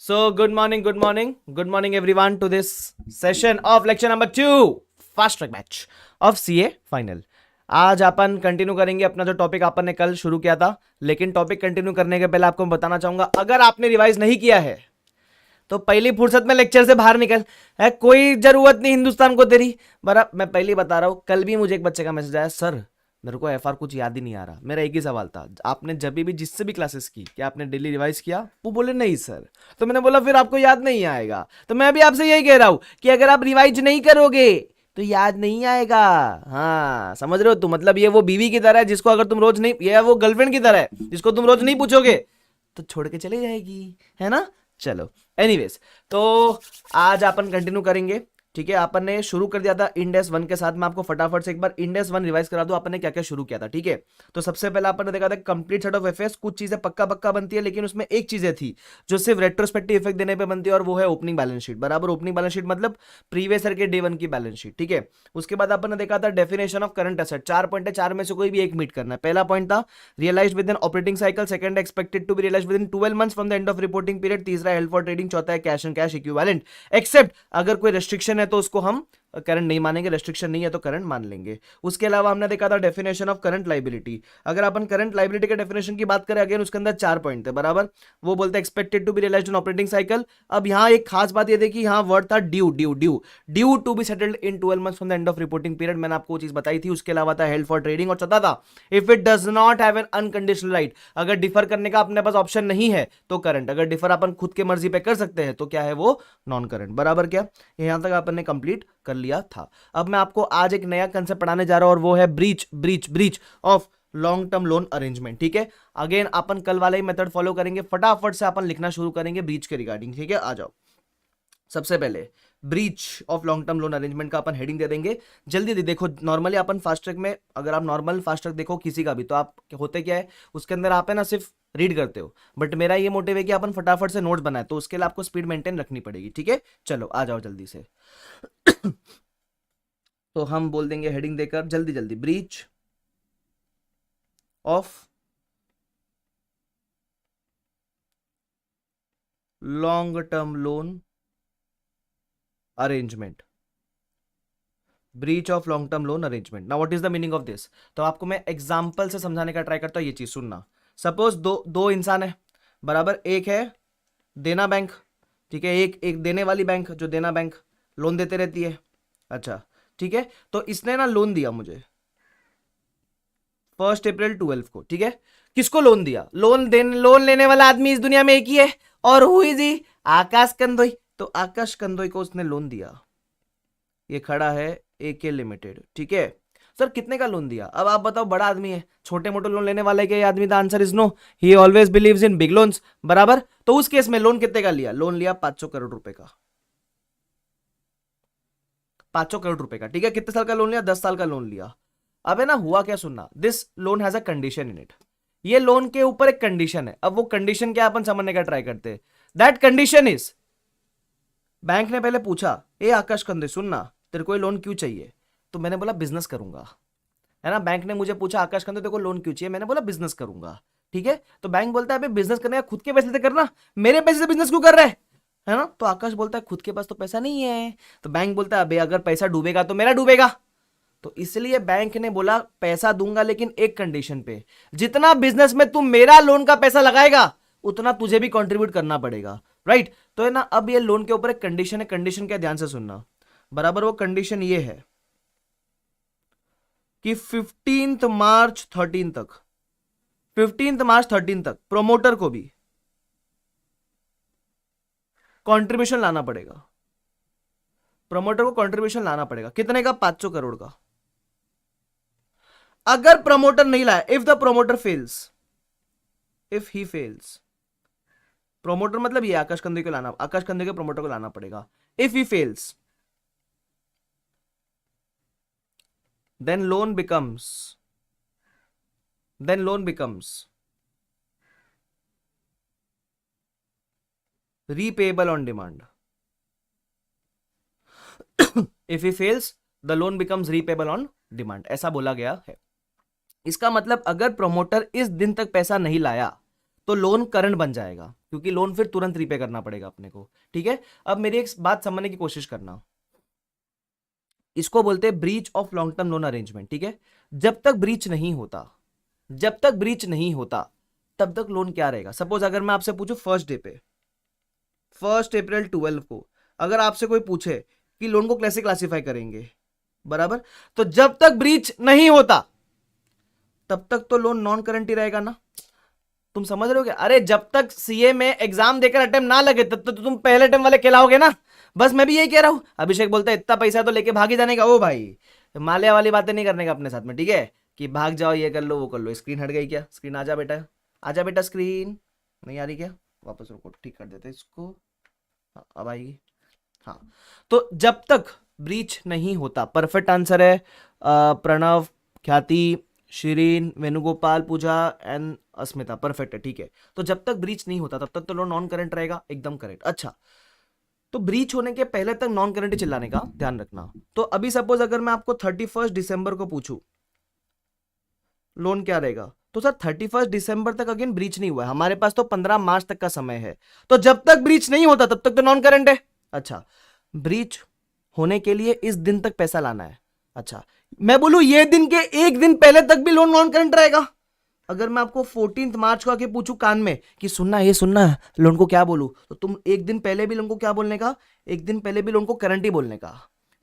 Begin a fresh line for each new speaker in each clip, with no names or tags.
Good morning, good morning everyone to this session of lecture number 2 fast track batch of CA final. आज अपन continue करेंगे अपना जो topic अपन ने कल शुरू किया था, लेकिन टॉपिक कंटिन्यू करने के पहले आपको मैं बताना चाहूंगा, अगर आपने रिवाइज नहीं किया है तो पहली फुर्सत में लेक्चर से बाहर निकल है, कोई जरूरत नहीं हिंदुस्तान को तेरी। बराबर मैं पहले बता रहा हूं, कल भी मुझे एक बच्चे का मैसेज आया, सर मेरे को एफआर कुछ याद ही नहीं आ रहा। मेरा एक ही सवाल था, आपने जब भी जिससे भी क्लासेस की क्या आपने डेली रिवाइज किया? वो बोले नहीं सर। तो मैंने बोला फिर आपको याद नहीं आएगा। तो मैं भी आपसे यही कह रहा हूं कि अगर आप रिवाइज नहीं करोगे तो याद नहीं आएगा। हाँ समझ रहे हो? तो मतलब ये वो बीवी की तरह है जिसको अगर तुम रोज नहीं, ये वो गर्लफ्रेंड की तरह है जिसको तुम रोज नहीं पूछोगे तो छोड़ के चले जाएगी, है ना। चलो एनीवेज, तो आज अपन कंटिन्यू करेंगे। ठीक है, अपन ने शुरू कर दिया था इंडेक्स 1 के साथ। मैं आपको फटाफट से एक बार इंडेक्स 1 रिवाइज करा दूं, अपन ने क्या क्या शुरू किया था। ठीक है, तो सबसे पहले अपन ने देखा था कंप्लीट सेट ऑफ इफेक्ट्स। कुछ चीजें पक्का पक्का बनती है, लेकिन उसमें एक चीजें थी जो सिर्फ रेट्रोस्पेक्टिव इफेक्ट देने पे बनती है, और वो है ओपनिंग बैलेंस शीट। बराबर, ओपनिंग बैलेंस शीट मतलब प्रीवियस ईयर के डे 1 की बैलेंस शीट। ठीक है, उसके बाद अपन ने देखा था definition of current asset. 4 point है, 4 में से कोई भी एक मीट करना है। पहला पॉइंट था realised within operating cycle, second expected to be realised within 12 months from the end of reporting period, तीसरा हेल्ड फॉर ट्रेडिंग, चौथा है cash and cash equivalent. Except अगर कोई रेस्ट्रिक्शन है तो उसको हम करंट नहीं मानेंगे, रेस्ट्रिक्शन नहीं है तो करंट मान लेंगे। उसके अलावा हमने देखा था डेफिनेशन ऑफ करंट लाइबिलिटी। अगर अपन करंट लाइबिलिटी के डेफिनेशन की बात करें, अगेन उसके अंदर 4 पॉइंट थे। बराबर, वो बोलते हैं expected to be realised in operating cycle. अब यहाँ एक खास बात ये देखी, यहाँ वर्ड था due, due due due to be settled in 12 months from the end of reporting period. मैंने आपको वो चीज बताई थी। उसके अलावा था हेल्ड फॉर ट्रेडिंग, और चौथा था if it does not have an unconditional right. अगर डिफर करने का अपने पास ऑप्शन नहीं है तो करंट, अगर डिफर अपन खुद के मर्जी पे कर सकते हैं तो क्या है वो नॉन करंट। बराबर, क्या यहां तक अपन ने कंप्लीट कर लिया था। अब मैं आपको आज एक नया कंसेप्ट पढ़ाने जा रहा हूं, और वो है breach breach breach of long term loan arrangement. ठीक है, अगेन अपन कल वाला ही मेथड फॉलो करेंगे। फटाफट से अपन लिखना शुरू करेंगे ब्रीच के रिगार्डिंग। ठीक है, आ जाओ। सबसे पहले breach of long term loan arrangement का अपन हेडिंग दे देंगे। जल्दी देखो, नॉर्मली अपन फास्ट ट्रैक में, अगर आप नॉर्मल फास्ट ट्रैक देखो किसी का भी, तो आप होते क्या है उसके अंदर आप है ना सिर्फ रीड करते हो, बट मेरा ये मोटिव है कि अपन फटाफट से नोट्स बनाए, तो उसके लिए आपको स्पीड मेंटेन रखनी पड़ेगी। ठीक है, चलो आ जाओ जल्दी से। तो हम बोल देंगे हेडिंग देकर जल्दी जल्दी, breach of long term loan arrangement, breach of long term loan arrangement. Now what is the meaning of this? तो आपको मैं एग्जांपल से समझाने का ट्राई करता हूं, ये चीज सुनना। सपोज दो इंसान है। बराबर, एक है देना बैंक। ठीक है, एक देने वाली बैंक, जो देना बैंक लोन देते रहती है। अच्छा ठीक है, तो इसने ना लोन दिया मुझे 1 अप्रैल 12 को। ठीक है, किसको लोन दिया? लोन लेने वाला आदमी इस दुनिया में एक ही है, और हुई जी आकाश कंदोई। तो आकाश कंदोई को उसने लोन दिया। ये खड़ा है एके लिमिटेड। ठीक है, सर कितने का लोन दिया? अब आप बताओ, बड़ा आदमी है, छोटे मोटे लोन लेने वाले के आदमी? The answer is no, he always believes in big loans. बराबर, तो उस केस में लोन कितने का लिया? लोन लिया 500 करोड़ रुपए का। 500 करोड़ रुपए का। ठीक है, कितने साल का लोन लिया? 10 साल का लोन लिया। अब है ना, हुआ क्या सुनना, this loan has a condition in it. ये लोन के ऊपर एक कंडीशन है। अब वो कंडीशन क्या अपन समझने का ट्राई करते हैं। दैट कंडीशन इज, बैंक ने पहले पूछा, ए आकाश कंदे सुनना, तेरे को लोन क्यों चाहिए? तो मैंने बोला बिजनेस करूंगा, है ना। बैंक ने मुझे पूछा आकाश कंदे तेरे को लोन क्यों चाहिए? मैंने बोला बिजनेस करूंगा। ठीक है, तो बैंक बोलता है बिजनेस करने का खुद के पैसे से करना, मेरे पैसे से बिजनेस क्यों कर रहा है ना। तो आकाश बोलता है खुद के पास तो पैसा नहीं है। तो बैंक बोलता है अबे अगर पैसा डूबेगा तो मेरा डूबेगा। तो इसलिए बैंक ने बोला पैसा दूंगा, लेकिन एक कंडीशन पे, जितना बिजनेस में तुम मेरा लोन का पैसा लगाएगा उतना तुझे भी कंट्रीब्यूट करना पड़ेगा। राइट, तो है ना। अब ये लोन के ऊपर एक कंडीशन है। कंडीशन क्या, ध्यान से सुनना। बराबर, वो कंडीशन ये है कि 15 मार्च 13 तक, 15 मार्च 13 तक प्रोमोटर को भी कंट्रीब्यूशन लाना पड़ेगा। प्रोमोटर को कंट्रीब्यूशन लाना पड़ेगा कितने का? 500 करोड़ का। अगर प्रमोटर नहीं लाया, if the promoter fails, if he fails, promoter मतलब ये आकाश कंदे को लाना, आकाश कंदे के प्रोमोटर को लाना पड़ेगा। If he fails, then loan becomes repayable on demand. If he fails, the loan becomes repayable on demand, ऐसा बोला गया है। इसका मतलब अगर प्रोमोटर इस दिन तक पैसा नहीं लाया तो लोन करंट बन जाएगा। क्योंकि लोन फिर तुरंत रीपे करना पड़ेगा अपने को। ठीक है, अब मेरी एक बात समझने की कोशिश करना, इसको बोलते हैं breach of long term loan arrangement. ठीक है, जब तक ब्रीच नहीं होता, जब तक ब्रीच नहीं होता तब तक लोन क्या रहेगा। सपोज अगर मैं आपसे पूछूं फर्स्ट डे पे, 1 अप्रैल 12 को अगर आपसे कोई पूछे कि लोन को कैसे क्लासिफाई करेंगे, बराबर, तो जब तक ब्रीच नहीं होता तब तक तो लोन नॉन करंट ही रहेगा ना। तुम समझ रहे हो क्या? अरे जब तक सीए में एग्जाम देकर अटेम्प्ट ना लगे तब तक तो तुम पहले अटेम्प्ट वाले कहलाओगे ना। बस मैं भी यही कह रहा हूं। अभिषेक बोलता है इतना पैसा तो लेके भाग ही जाने का। ओ भाई, माल्या वाली बातें नहीं करने का अपने साथ में, ठीक है, कि भाग जाओ ये कर लो वो कर लो। स्क्रीन हट गई क्या? स्क्रीन आजा बेटा, आजा बेटा, स्क्रीन नहीं आ रही क्या? वापस रुको, ठीक कर देते इसको। हाँ, अब आएगी। हाँ, तो जब तक ब्रीच नहीं होता, परफेक्ट आंसर है प्रणव, ख्याति, शिरीन, वेणुगोपाल, पूजा एंड अस्मिता, परफेक्ट है। ठीक है, तो जब तक ब्रीच नहीं होता तब तक तो लोन नॉन करंट रहेगा, एकदम करेक्ट। अच्छा, तो ब्रीच होने के पहले तक नॉन करंट ही चिल्लाने का ध्यान रखना। तो अभी सपोज अगर मैं आपको 31 दिसंबर को पूछूं लोन क्या रहेगा, तो सर 31 दिसंबर तक अगेन ब्रीच नहीं हुआ है, हमारे पास तो 15 मार्च तक का समय है। तो जब तक ब्रीच नहीं होता तब तक तो नॉन करंट है। अच्छा, ब्रीच होने के लिए इस दिन तक पैसा लाना है। अच्छा, मैं बोलूं ये दिन के एक दिन पहले तक भी लोन नॉन करंट रहेगा। अगर मैं आपको 14 मार्च को आके पूछूं कान में कि सुनना ये सुनना लोन को क्या बोलूं, तो तुम एक दिन पहले भी लोन को क्या बोलने का, एक दिन पहले भी लोन को करंट ही बोलने का।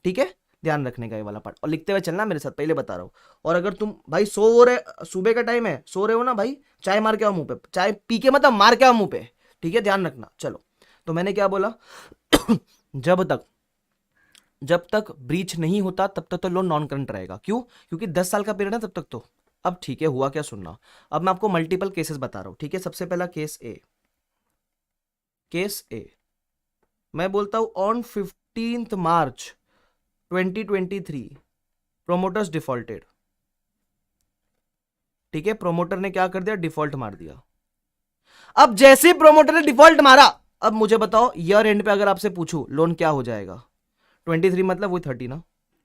ठीक है, ध्यान रखने का ये वाला पार्ट, और लिखते हुए चलना मेरे साथ, पहले बता रहा हूं। और अगर तुम भाई सो रहे, सुबह का टाइम है, सो रहे हो ना भाई, चाय मार के आओ मुंह पे, चाय पी के मतलब मार के आओ मुंह पे। ठीक है, ध्यान रखना। चलो, तो मैंने क्या बोला जब तक ब्रीच नहीं होता तब तक तो लोन नॉन करंट रहेगा। क्यों? क्योंकि 10 साल का पीरियड है तब तक तो। अब ठीक है, हुआ क्या सुनना। अब मैं आपको मल्टीपल केसेस बता रहा हूं। ठीक है, सबसे पहला केस ए। केस ए मैं बोलता हूं ऑन 15 मार्च 2023 प्रोमोटर्स डिफॉल्टेड। ठीक है, प्रोमोटर ने क्या कर दिया, डिफॉल्ट मार दिया। अब जैसे ही प्रोमोटर ने डिफॉल्ट मारा, अब मुझे बताओ ईयर एंड पे अगर आपसे पूछूं लोन क्या हो जाएगा, 23 मतलब वही 30 ना,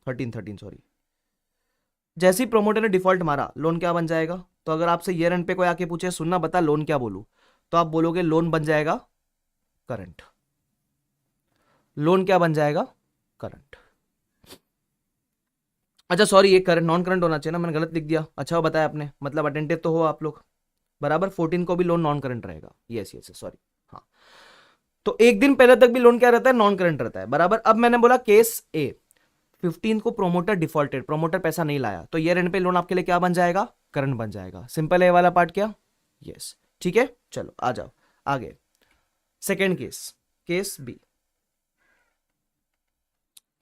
13 सॉरी। जैसे ही प्रोमोटर ने डिफॉल्ट मारा लोन क्या बन जाएगा। तो अगर आपसे ईयर एंड पे कोई आके पूछे सुनना बता लोन क्या बोलूं, तो आप बोलोगे लोन बन जाएगा करंट। लोन क्या बन जाएगा, करंट। अच्छा सॉरी, ये करंट नॉन करंट होना चाहिए ना, मैंने गलत लिख दिया। अच्छा बताया आपने, मतलब अटेंटिव तो हो आप लोग, बराबर। 14 को भी लोन नॉन करंट रहेगा, यस यस सॉरी। हाँ, तो एक दिन पहले तक भी लोन क्या रहता है, नॉन करंट रहता है, बराबर। अब मैंने बोला केस ए, 15 को प्रोमोटर डिफॉल्टेड, प्रोमोटर पैसा नहीं लाया, तो ईयर एंड पे लोन आपके लिए क्या बन जाएगा, करंट बन जाएगा। सिंपल है वाला पार्ट क्या, यस। ठीक है, चलो आ जाओ आगे। Second case, case B.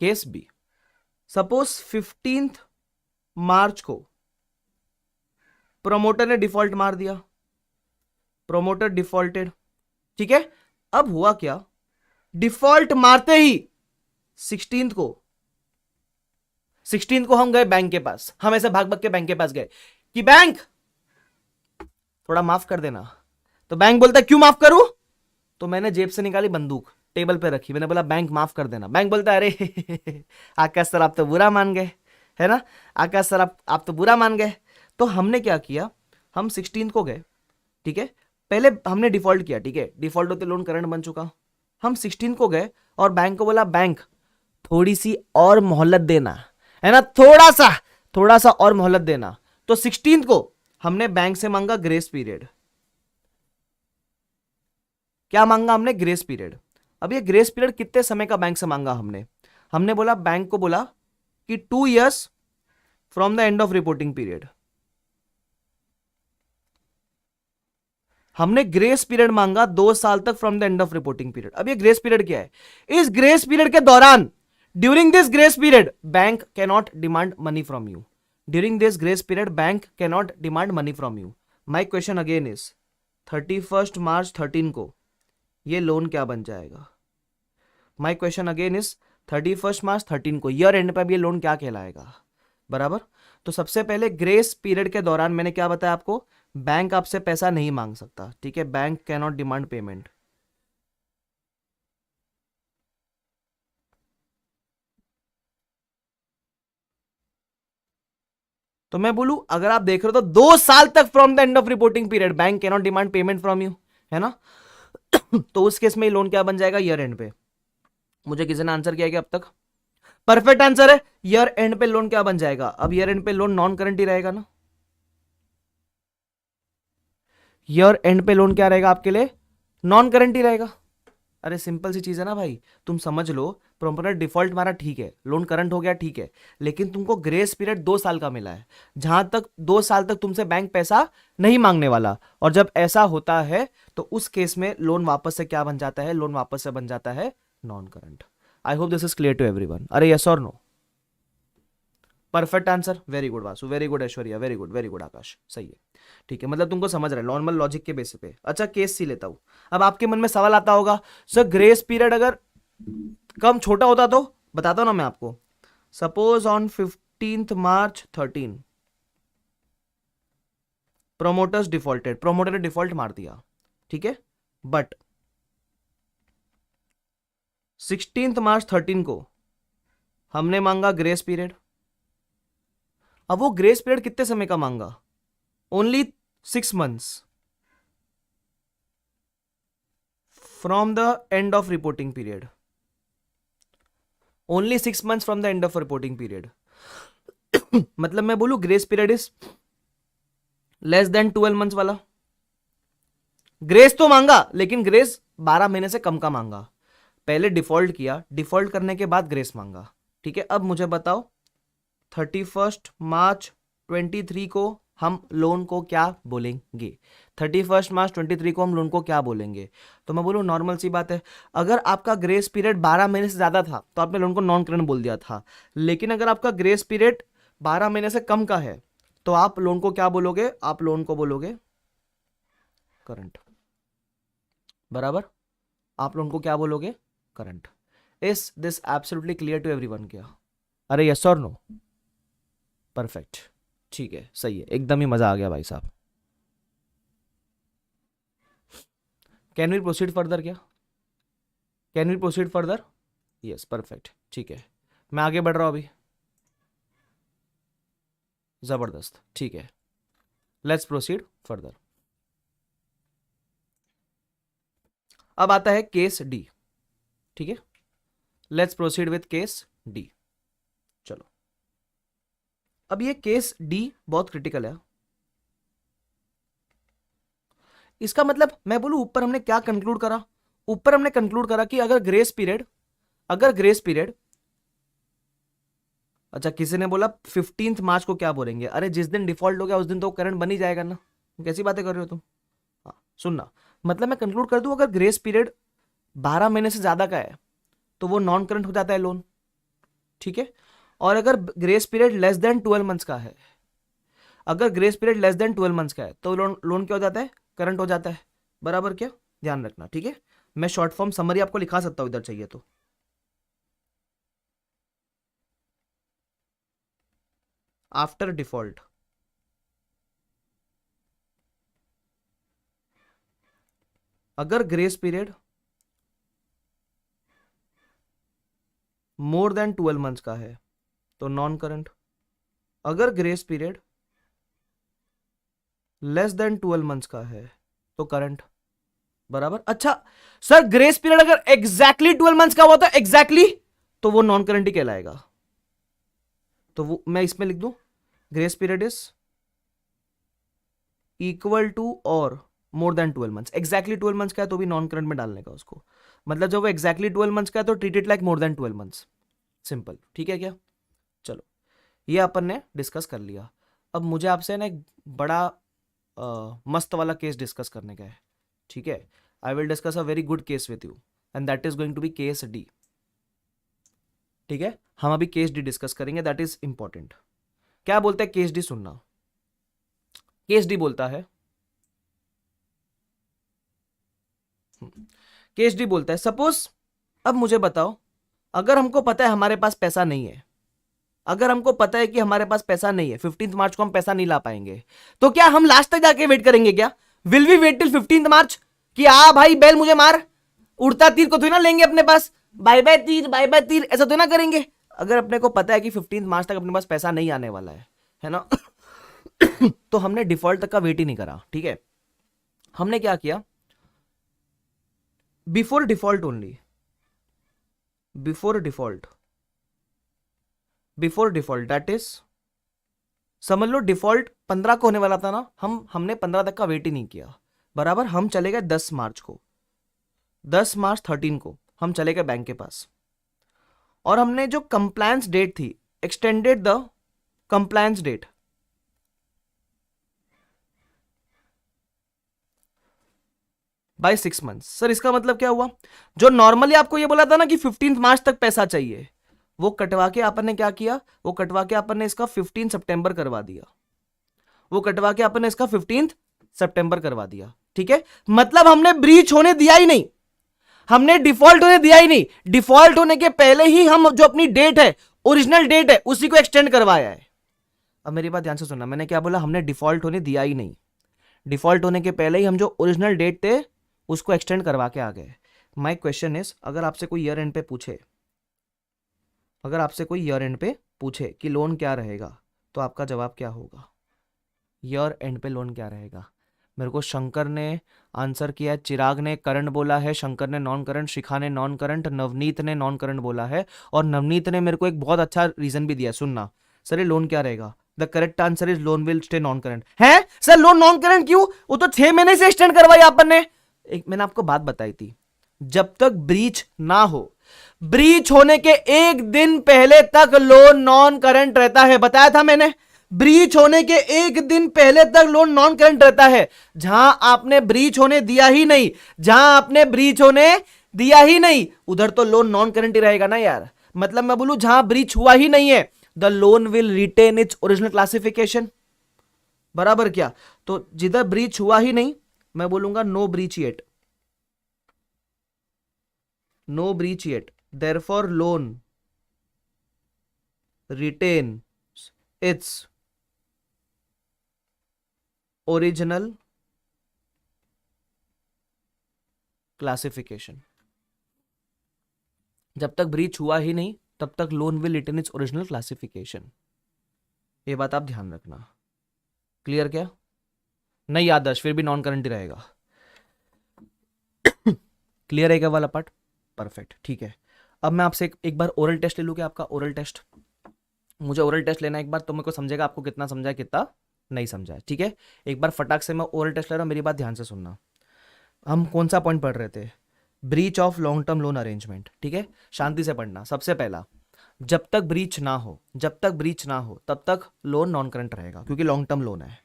Case B, suppose 15 मार्च को प्रोमोटर ने डिफॉल्ट मार दिया, प्रोमोटर डिफॉल्टेड। ठीक है, अब हुआ क्या, डिफॉल्ट मारते ही 16 को हम गए बैंक के पास, हम ऐसे भाग भाग के बैंक के पास गए कि बैंक थोड़ा माफ कर देना। तो बैंक बोलता है क्यों माफ करूं, तो मैंने जेब से निकाली बंदूक, टेबल पे रखी, मैंने बोला बैंक माफ कर देना। बैंक बोलता है अरे आकाश सर आप तो बुरा मान गए, है ना, आकाश सर आप तो बुरा मान गए। तो हमने क्या किया, हम 16 को गए, ठीक है, पहले हमने डिफॉल्ट किया, ठीक है, डिफॉल्ट होते लोन करंट बन चुका। हम 16 को गए और बैंक को बोला बैंक थोड़ी सी और मोहलत देना, है ना, थोड़ा सा और मोहलत देना। तो 16 को हमने बैंक से मांगा ग्रेस पीरियड। क्या मांगा हमने, ग्रेस पीरियड। अब ये ग्रेस पीरियड कितने समय का बैंक से मांगा हमने, हमने बोला बैंक को बोला कि 2 years from the end of reporting period. हमने ग्रेस पीरियड मांगा 2 साल तक from the end of reporting period. अब ये ग्रेस पीरियड क्या है, इस ग्रेस पीरियड के दौरान, during this grace period bank can not demand money from you. During this grace period bank can not demand money from you. My question again is 31 मार्च 13 को ये loan क्या बन जाएगा। माई क्वेश्चन अगेन इज 31 मार्च 13 को year and पर ये loan क्या कहलाएगा, बराबर। तो सबसे पहले ग्रेस पीरियड के दौरान मैंने क्या बताया आपको, बैंक आपसे पैसा नहीं मांग सकता, ठीक है, bank can not demand payment. तो मैं बोलूं अगर आप देख रहे हो तो 2 साल तक from the end of reporting period bank can not demand payment from you, है ना। तो उस केस में लोन क्या बन जाएगा? ईयर एंड पे। मुझे किसी ने आंसर किया क्या अब तक? परफेक्ट आंसर है। ईयर एंड पे लोन क्या बन जाएगा? अब ईयर एंड पे लोन नॉन करंट ही रहेगा ना। ईयर एंड पे लोन क्या रहेगा आपके लिए? नॉन करंट ही रहेगा। अरे सिंपल सी चीज है ना भाई, तुम समझ लो। प्रॉम्प्टनर डिफॉल्ट मारा ठीक है, लोन करंट हो गया ठीक है, लेकिन तुमको ग्रेस पीरियड 2 साल का मिला है, जहां तक 2 साल तक तुमसे बैंक पैसा नहीं मांगने वाला। और जब ऐसा होता है तो उस केस में लोन वापस से क्या बन जाता है? लोन वापस से बन जाता है non current. I hope this is clear to everyone. अरे यस और no? Perfect answer. Very good Vasu, very good Aishwarya, very good Akash, सही है। ठीक है, मतलब तुमको समझ रहा है नॉर्मल लॉजिक के बेसिस पे। अच्छा केस सी लेता हूं। अब आपके मन में सवाल आता होगा, सर ग्रेस पीरियड अगर कम छोटा होता तो? बताता हूं ना मैं आपको। Suppose on 15 March 13 promoters defaulted, promoter ने डिफॉल्ट मार दिया, ठीक है, बट 16 मार्च 13 को हमने मांगा ग्रेस पीरियड। अब वो ग्रेस पीरियड कितने समय का मांगा? Only 6 months from the end of reporting period. Only 6 months from the end of reporting period. मतलब मैं बोलूं grace period is less than 12 months वाला। ग्रेस तो मांगा, लेकिन ग्रेस 12 महीने से कम का मांगा। पहले डिफॉल्ट किया, डिफॉल्ट करने के बाद ग्रेस मांगा, ठीक है। अब मुझे बताओ 31 मार्च 23 को हम लोन को क्या बोलेंगे? 31 मार्च 23 को हम लोन को क्या बोलेंगे? तो मैं बोलूँ नॉर्मल सी बात है, अगर आपका ग्रेस पीरियड 12 महीने से ज्यादा था तो आपने लोन को नॉन करंट बोल दिया था, लेकिन अगर आपका ग्रेस पीरियड 12 महीने से कम का है तो आप लोन को क्या बोलोगे? आप लोन को बोलोगे करंट, बराबर। आप लोन को क्या बोलोगे? Current. Is this absolutely clear to everyone क्या? अरे यस और नो? परफेक्ट, ठीक है, सही है, एकदम ही मजा आ गया भाई साहब। कैन वी प्रोसीड फर्दर क्या? Can we proceed further? Yes perfect, ठीक है, मैं आगे बढ़ रहा हूं अभी। जबरदस्त, ठीक है, लेट्स प्रोसीड फर्दर। अब आता है केस डी, ठीक है, let's proceed with case D. चलो, अब ये केस डी बहुत क्रिटिकल है। इसका मतलब मैं बोलूं ऊपर हमने क्या कंक्लूड करा? ऊपर हमने कंक्लूड करा कि अगर ग्रेस पीरियड, अच्छा किसी ने बोला 15 मार्च को क्या बोलेंगे? अरे जिस दिन डिफॉल्ट हो गया उस दिन तो करंट बन ही जाएगा ना, कैसी बातें कर रहे हो तुम? हाँ सुनना, मतलब मैं कंक्लूड कर दूं अगर ग्रेस पीरियड 12 महीने से ज्यादा का है तो वो नॉन करंट हो जाता है लोन, ठीक है। और अगर grace period less than 12 months का है, अगर grace period less than 12 months का है तो लोन लोन क्या हो जाता है? करंट हो जाता है, बराबर। क्या ध्यान रखना, ठीक है। मैं शॉर्ट फॉर्म समरी आपको लिखा सकता हूं इधर चाहिए तो। आफ्टर डिफॉल्ट, अगर grace period more than 12 months का है तो नॉन करंट, अगर grace period less than 12 months का है तो करंट, बराबर। अच्छा सर ग्रेस पीरियड अगर एग्जैक्टली 12 मंथ्स का हुआ तो एग्जैक्टली तो वो नॉन करंट ही कहलाएगा। तो वो मैं इसमें लिख दूं grace period is equal to और more than 12 months. Exactly 12 months का है तो भी नॉन करंट में डालने का उसको, मतलब जब वो एग्जैक्टली 12 मंथ्स का है तो treat it like more than 12 months, simple, ठीक है क्या? चलो, ये अपन ने डिस्कस कर लिया। अब मुझे आपसे ना एक बड़ा मस्त वाला केस डिस्कस करने का है, ठीक है। I will discuss a very good case with you and that is going to be case D, ठीक है। हम अभी केस डी डिस्कस करेंगे, दैट इज इंपॉर्टेंट। क्या बोलता है केस डी? सुनना, केस डी बोलता है, केस डी बोलता है सपोज, अब मुझे बताओ अगर हमको पता है हमारे पास पैसा नहीं है, अगर हमको पता है कि हमारे पास पैसा नहीं है, 15 मार्च को हम पैसा नहीं ला पाएंगे, तो क्या हम लास्ट तक जाके वेट करेंगे क्या? विल वी वेट टिल 15 मार्च कि आ भाई बैल मुझे मार, उड़ता तीर को तो ना लेंगे अपने पास, बाय बाय तीर बाय बाय तीर, ऐसा तो ना करेंगे? अगर अपने को पता है कि 15 मार्च तक अपने पास पैसा नहीं आने वाला है ना तो हमने डिफॉल्ट तक का वेट ही नहीं करा, ठीक है। हमने क्या किया, before default only, before default, before default that is, समझ लो डिफॉल्ट 15 को होने वाला था ना, हमने 15 तक का वेट ही नहीं किया, बराबर। हम चले गए 10 मार्च को, 10 मार्च 13 को हम चले गए बैंक के पास, और हमने जो कंप्लायंस डेट थी, extended the compliance date, by 6 months. Sir इसका मतलब क्या हुआ, जो नॉर्मली आपको ये बोला था ना कि 15 मार्च तक पैसा चाहिए, वो कटवा के अपन ने क्या किया, वो कटवा के अपन ने इसका 15 सितंबर करवा दिया, वो कटवा के अपन ने इसका 15 सितंबर करवा दिया, ठीक है। मतलब हमने ब्रीच होने दिया ही नहीं, हमने डिफॉल्ट होने दिया ही नहीं, डिफॉल्ट होने के पहले ही हम जो अपनी डेट है, ओरिजिनल डेट है, उसी को एक्सटेंड करवाया है। अब मेरी बात ध्यान से सुनना, मैंने क्या बोला, हमने डिफॉल्ट होने दिया ही नहीं, डिफॉल्ट होने के पहले ही हम जो ओरिजिनल डेट थे उसको एक्सटेंड करवा के आ गए। माय क्वेश्चन इज, अगर आपसे कोई ईयर एंड पे पूछे, अगर आपसे कोई ईयर एंड पे पूछे कि लोन क्या रहेगा, तो आपका जवाब क्या होगा, ईयर एंड पे लोन क्या रहेगा। मेरे को शंकर ने आंसर किया है, चिराग ने करंट बोला है, शंकर ने नॉन करंट, शिखा ने नॉन करंट, नवनीत ने नॉन करंट बोला है, और नवनीत ने मेरे को एक बहुत अच्छा रीजन भी दिया, सुनना सर ये लोन क्या रहेगा, the correct answer is loan will stay non current. है सर लोन नॉन करंट क्यों, वो तो 6 महीने से एक्सटेंड करवाई अपन ने। एक मैंने आपको बात बताई थी, जब तक ब्रीच ना हो, ब्रीच होने के एक दिन पहले तक लोन नॉन करंट रहता है, बताया था मैंने, ब्रीच होने के एक दिन पहले तक लोन नॉन करंट रहता है। जहां आपने ब्रीच होने दिया ही नहीं, जहां आपने ब्रीच होने दिया ही नहीं, उधर तो लोन नॉन करंट ही रहेगा ना यार। मतलब मैं बोलूं जहां ब्रीच हुआ ही नहीं है, the loan will retain its original classification, बराबर क्या। तो जिधर ब्रीच हुआ ही नहीं, मैं बोलूंगा no breach yet, no breach yet, therefore loan retain its original classification. जब तक ब्रीच हुआ ही नहीं, तब तक loan will retain its original classification, ये बात आप ध्यान रखना। क्लियर क्या, नहीं आदर्श फिर भी नॉन करंट ही रहेगा। क्लियर है क्या वाला पार्ट, परफेक्ट, ठीक है। अब मैं आपसे एक बार ओरल टेस्ट ले लूँ क्या, आपका ओरल टेस्ट, मुझे ओरल टेस्ट लेना एक बार, तो मेरे को समझेगा आपको कितना समझा है कितना नहीं समझा है, ठीक है। एक बार फटाक से मैं ओरल टेस्ट ले रहा हूँ, मेरी बात ध्यान से सुनना। हम कौन सा पॉइंट पढ़ रहे थे, breach of long term loan arrangement, ठीक है। शांति से पढ़ना। सबसे पहला, जब तक ब्रीच ना हो, जब तक ब्रीच ना हो तब तक लोन नॉन करंट रहेगा, क्योंकि लॉन्ग टर्म लोन है,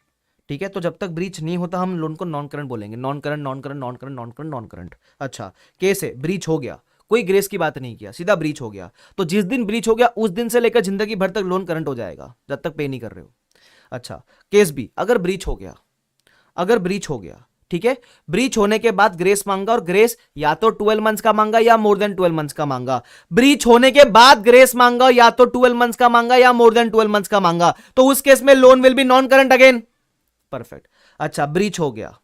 ठीक है। तो जब तक ब्रीच नहीं होता हम लोन को नॉन करंट बोलेंगे, non current non current non current non current non current. अच्छा, केस है ब्रीच हो गया, कोई ग्रेस की बात नहीं किया, सीधा ब्रीच हो गया, तो जिस दिन ब्रीच हो गया उस दिन से लेकर जिंदगी भर तक लोन करंट हो जाएगा, जब तक पे नहीं कर रहे हो। अच्छा, केस बी, अगर ब्रीच हो गया, अगर ब्रीच हो गया, ठीक है, ब्रीच होने के बाद ग्रेस मांगा, और ग्रेस या तो 12 मंथ्स का मांगा या मोर देन 12 मंथ्स का मांगा। ब्रीच होने के बाद ग्रेस मांगा या तो 12 मंथ्स का मांगा या मोर देन 12 मंथ्स का मांगा, तो उस केस में loan will be non current again, perfect. अच्छा, ब्रीच हो गया,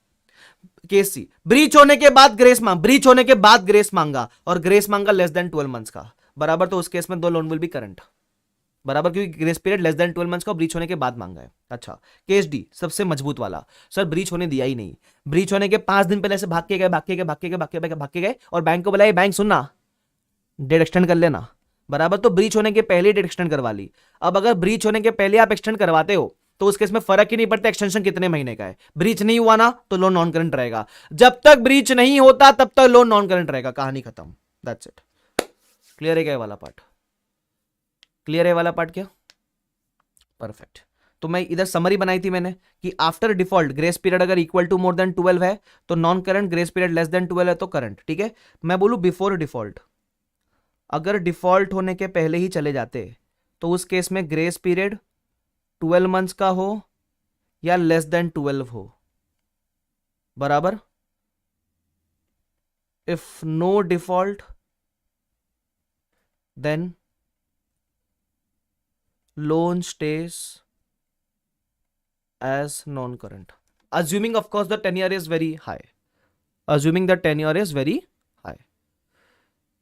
केस सी, ब्रीच होने के बाद ग्रेस मांग, ब्रीच होने के बाद ग्रेस मांगा और ग्रेस मांगा लेस देन 12 मंथ्स का, बराबर, तो उस केस में दो लोन विल बी करंट, बराबर, क्योंकि grace period less than 12 months का ब्रीच होने के बाद मांगा है। अच्छा, केस डी, सबसे मजबूत वाला, सर ब्रीच होने दिया ही नहीं, ब्रीच होने के 5 दिन पहले से भाग के गए, भाग के गए, भाग के गए, भाग के गए, भाग के गए, और बैंक को बुलाया, बैंक सुनना डेट एक्सटेंड कर लेना, बराबर, तो ब्रीच होने के पहले डेट एक्सटेंड करवा ली। अब अगर ब्रीच होने के पहले आप एक्सटेंड करवाते हो तो उस केस में फर्क ही नहीं पड़ता एक्सटेंशन कितने महीने का है, ब्रीच नहीं हुआ ना तो लोन नॉन करंट रहेगा, जब तक ब्रीच नहीं होता तब तक लोन नॉन करंट रहेगा, कहानी खत्म, दैट्स इट। क्लियर है क्या वाला पार्ट, क्लियर है वाला पार्ट क्या, परफेक्ट। तो मैं इधर समरी बनाई थी मैंने कि आफ्टर डिफॉल्ट ग्रेस पीरियड अगर इक्वल टू मोर देन 12 है तो non current, grace period less than 12 है तो करंट, ठीक है। मैं बोलूं बिफोर डिफॉल्ट, अगर डिफॉल्ट होने के पहले ही चले जाते तो उस केस में ग्रेस पीरियड 12 मंथ्स का हो या लेस देन 12 हो, बराबर। If no default then loan stays as non-current, assuming of course the tenure is very high, assuming the tenure is very high.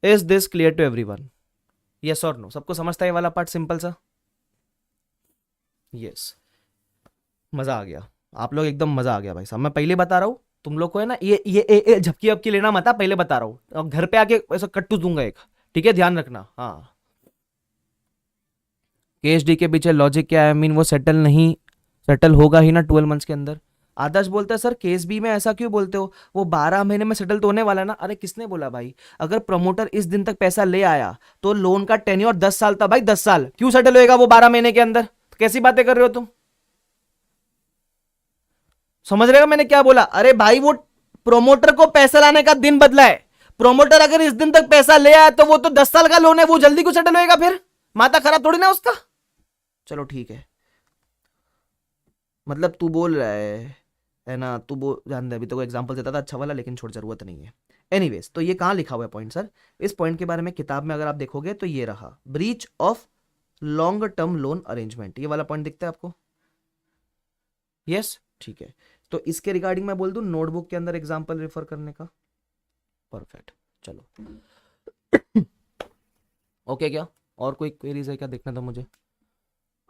Is this clear to everyone? Yes or no? सबको समझता है ये वाला part simple सा, yes, मजा आ गया, आप लोग एकदम मजा आ गया भाई साहब, मैं पहले बता रहा हूं तुम लोग को है ना ये झपकी वपकी लेना मत, पहले बता रहा हूँ, और घर पे आके ऐसा कट्टू दूंगा एक, ठीक है, ध्यान रखना। हाँ, केएचडी के पीछे लॉजिक क्या है? वो सेटल होगा ही ना 12 मंथ्स के अंदर। आदर्श बोलता है सर केस बी में ऐसा क्यों बोलते हो, वो 12 महीने में सेटल तो होने वाला है ना। अरे किसने बोला भाई, अगर प्रमोटर इस दिन तक पैसा ले आया तो लोन का टेन्योर 10 साल था भाई, 10 साल, क्यों सेटल होएगा वो 12 महीने के अंदर? कैसी बातें कर रहे हो तुम? समझ रहे हो मैंने क्या बोला? अरे भाई वो प्रोमोटर को पैसा लाने का दिन बदला है, प्रोमोटर अगर इस दिन तक पैसा ले आया तो वो तो 10 साल का लोन है, वो जल्दी क्यों सेटल होएगा फिर? माता खराब थोड़ी ना उसका। चलो ठीक है, मतलब तू बोल रहा है ना, तू बोल, जान दे, अभी तो एग्जांपल देता था अच्छा वाला, लेकिन छोड़, जरूरत नहीं है। एनीवेज, तो ये कहाँ लिखा हुआ है पॉइंट सर? इस पॉइंट के बारे में किताब में अगर आप देखोगे तो ये रहा, breach of long term loan arrangement, ये वाला पॉइंट दिखता है आपको? यस, ठीक है। तो इसके रिगार्डिंग मैं बोल दूं नोटबुक के अंदर एग्जांपल रेफर करने का। परफेक्ट, चलो। ओके क्या और कोई क्वेरीज है क्या? देखना था मुझे।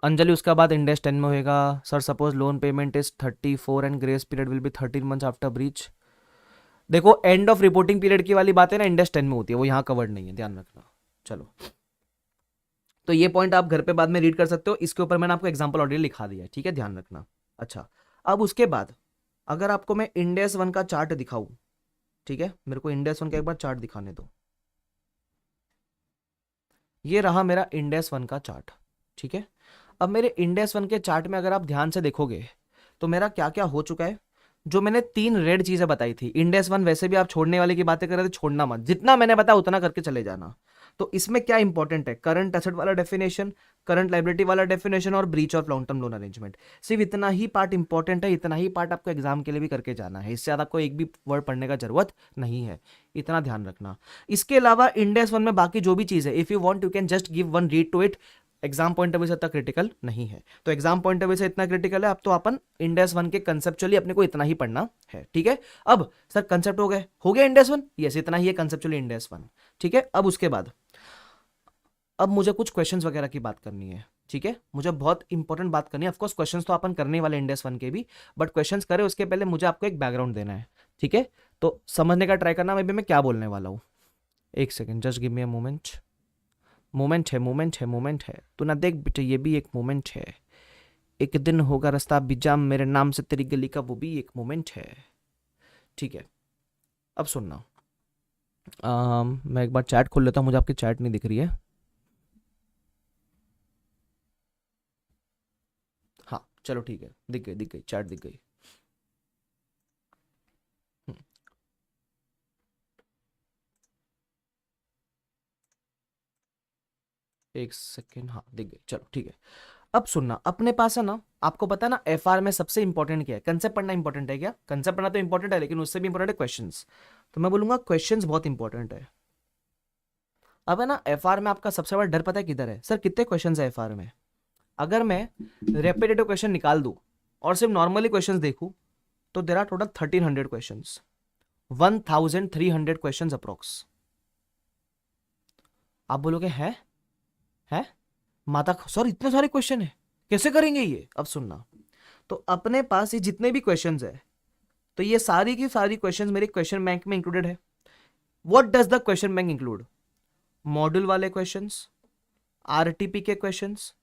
अंजलि उसका बाद इंडेक्स 10 में होएगा sir, suppose loan payment is 34 and grace period will be 13 months after breach. देखो एंड ऑफ रिपोर्टिंग पीरियड की वाली बात है ना, इंडेक्स 10 में होती है, वो यहाँ कवर्ड नहीं है, ध्यान रखना। चलो, तो ये पॉइंट आप घर पे बाद में रीड कर सकते हो, इसके ऊपर मैंने आपको एग्जांपल ऑलरेडी लिखा दिया है, ठीक है, ध्यान रखना। अच्छा, अब उसके बाद अगर आपको मैं इंडेक्स 1 का चार्ट दिखाऊं, ठीक है, मेरे को इंडेक्स 1 का एक बार चार्ट दिखाने दो। ये रहा मेरा इंडेक्स 1 का चार्ट, ठीक है। अब मेरे इंडेक्स 1 के चार्ट में अगर आप ध्यान से देखोगे तो मेरा क्या क्या हो चुका है, जो मैंने 3 रेड चीजें बताई थी। इंडेक्स 1 वैसे भी आप छोड़ने वाले की बातें कर रहे थे, छोड़ना मत, जितना मैंने बताया उतना करके चले जाना। तो इसमें क्या इंपॉर्टेंट है, करंट एसेट वाला डेफिनेशन, करंट लाइबिलिटी वाला डेफिनेशन और breach of long term loan arrangement. सिर्फ इतना ही पार्ट इंपॉर्टेंट है, इतना ही पार्ट आपको एग्जाम के लिए भी करके जाना है, इससे ज्यादा आपको एक भी वर्ड पढ़ने का जरूरत नहीं है, इतना ध्यान रखना। इसके अलावा इंडेक्स 1 में बाकी जो भी चीज है, if you want you can just give one read to it, exam point of view से इतना क्रिटिकल नहीं है। तो एग्जाम पॉइंट ऑफ व्यू से इतना क्रिटिकल है, अब तो अपन इंडेक्स 1 के कंसेप्चुअली अपने को इतना ही पढ़ना है, ठीक है। अब सर कंसेप्ट हो गया इंडेक्स 1, यस इतना ही है कंसेप्चुअली इंडेक्स 1, ठीक है। अब उसके बाद अब मुझे कुछ क्वेश्चंस वगैरह की बात करनी है, ठीक है, मुझे बहुत इंपॉर्टेंट बात करनी है। ऑफकोर्स क्वेश्चंस तो अपन करने वाले इंडेक्स 1 के भी, बट क्वेश्चंस करें उसके पहले मुझे आपको एक बैकग्राउंड देना है, ठीक है। तो समझने का ट्राई करना मैं क्या बोलने वाला हूँ। एक second, just give me a moment. Moment है, तू ना देख बेटे, ये भी एक मोमेंट है। एक दिन होगा रास्ता बिजाम मेरे नाम से तेरी गली का, वो भी एक मोमेंट है, ठीक है। अब सुनना, मैं एक बार चैट खोल लेता हूँ, मुझे आपकी चैट नहीं दिख रही है। हाँ चलो ठीक है, दिख गई चैट दिख गई। एक सेकेंड, हाँ दिख गई, चलो ठीक है। अब सुनना, अपने पास है ना, आपको पता है ना एफआर में सबसे इंपॉर्टेंट क्या है? कंसेप्ट पढ़ना इंपॉर्टेंट है क्या? कंसेप्ट पढ़ना तो इंपॉर्टेंट है, लेकिन उससे भी इंपॉर्टेंट है क्वेश्चंस। तो मैं बोलूंगा क्वेश्चंस बहुत इंपॉर्टेंट है। अब है ना एफआर में आपका सबसे बड़ा डर पता है किधर है? सर कितने क्वेश्चंस है एफआर में? अगर मैं रेपिटेटिव क्वेश्चन निकाल दूं और सिर्फ नॉर्मली क्वेश्चंस देखूं तो there are total 1300 questions, 1300 questions approx. आप बोलोगे है माता सर इतने सारे क्वेश्चन है, कैसे करेंगे ये? अब सुनना, तो अपने पास ये जितने भी क्वेश्चंस है, तो ये सारी की सारी क्वेश्चंस मेरे क्वेश्चन बैंक में इंक्लूडेड है। What does the question bank include? Module वाले क्वेश्चंस, आरटीपी के क्वेश्चंस,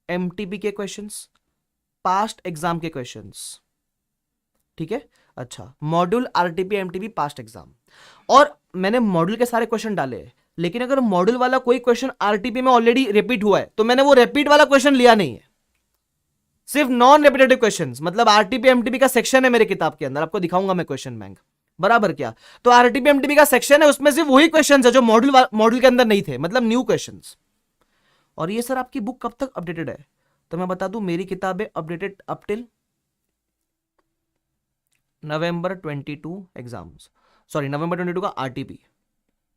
एमटीपी के क्वेश्चंस, पास्ट एग्जाम के क्वेश्चंस, ठीक है। अच्छा, module, RTP, MTP, past exam, और मैंने मॉड्यूल के सारे क्वेश्चन डाले हैं, लेकिन अगर मॉड्यूल वाला कोई क्वेश्चन आरटीपी में ऑलरेडी रिपीट हुआ है तो मैंने वो रिपीट वाला क्वेश्चन लिया नहीं है, सिर्फ नॉन रिपीटेटिव क्वेश्चंस। मतलब आरटीपी एमटीपी का सेक्शन है मेरे किताब के अंदर, आपको दिखाऊंगा मैं क्वेश्चन बैंक, बराबर क्या? तो आरटीपी एमटीपी का सेक्शन है, उसमें सिर्फ वही क्वेश्चंस है जो मॉड्यूल के अंदर नहीं थे, मतलब न्यू क्वेश्चंस। और ये सर आपकी बुक कब तक अपडेटेड है? तो मैं बता दूं, मेरी किताब है updated up till November 22 exams, sorry November 22 का आरटीपी,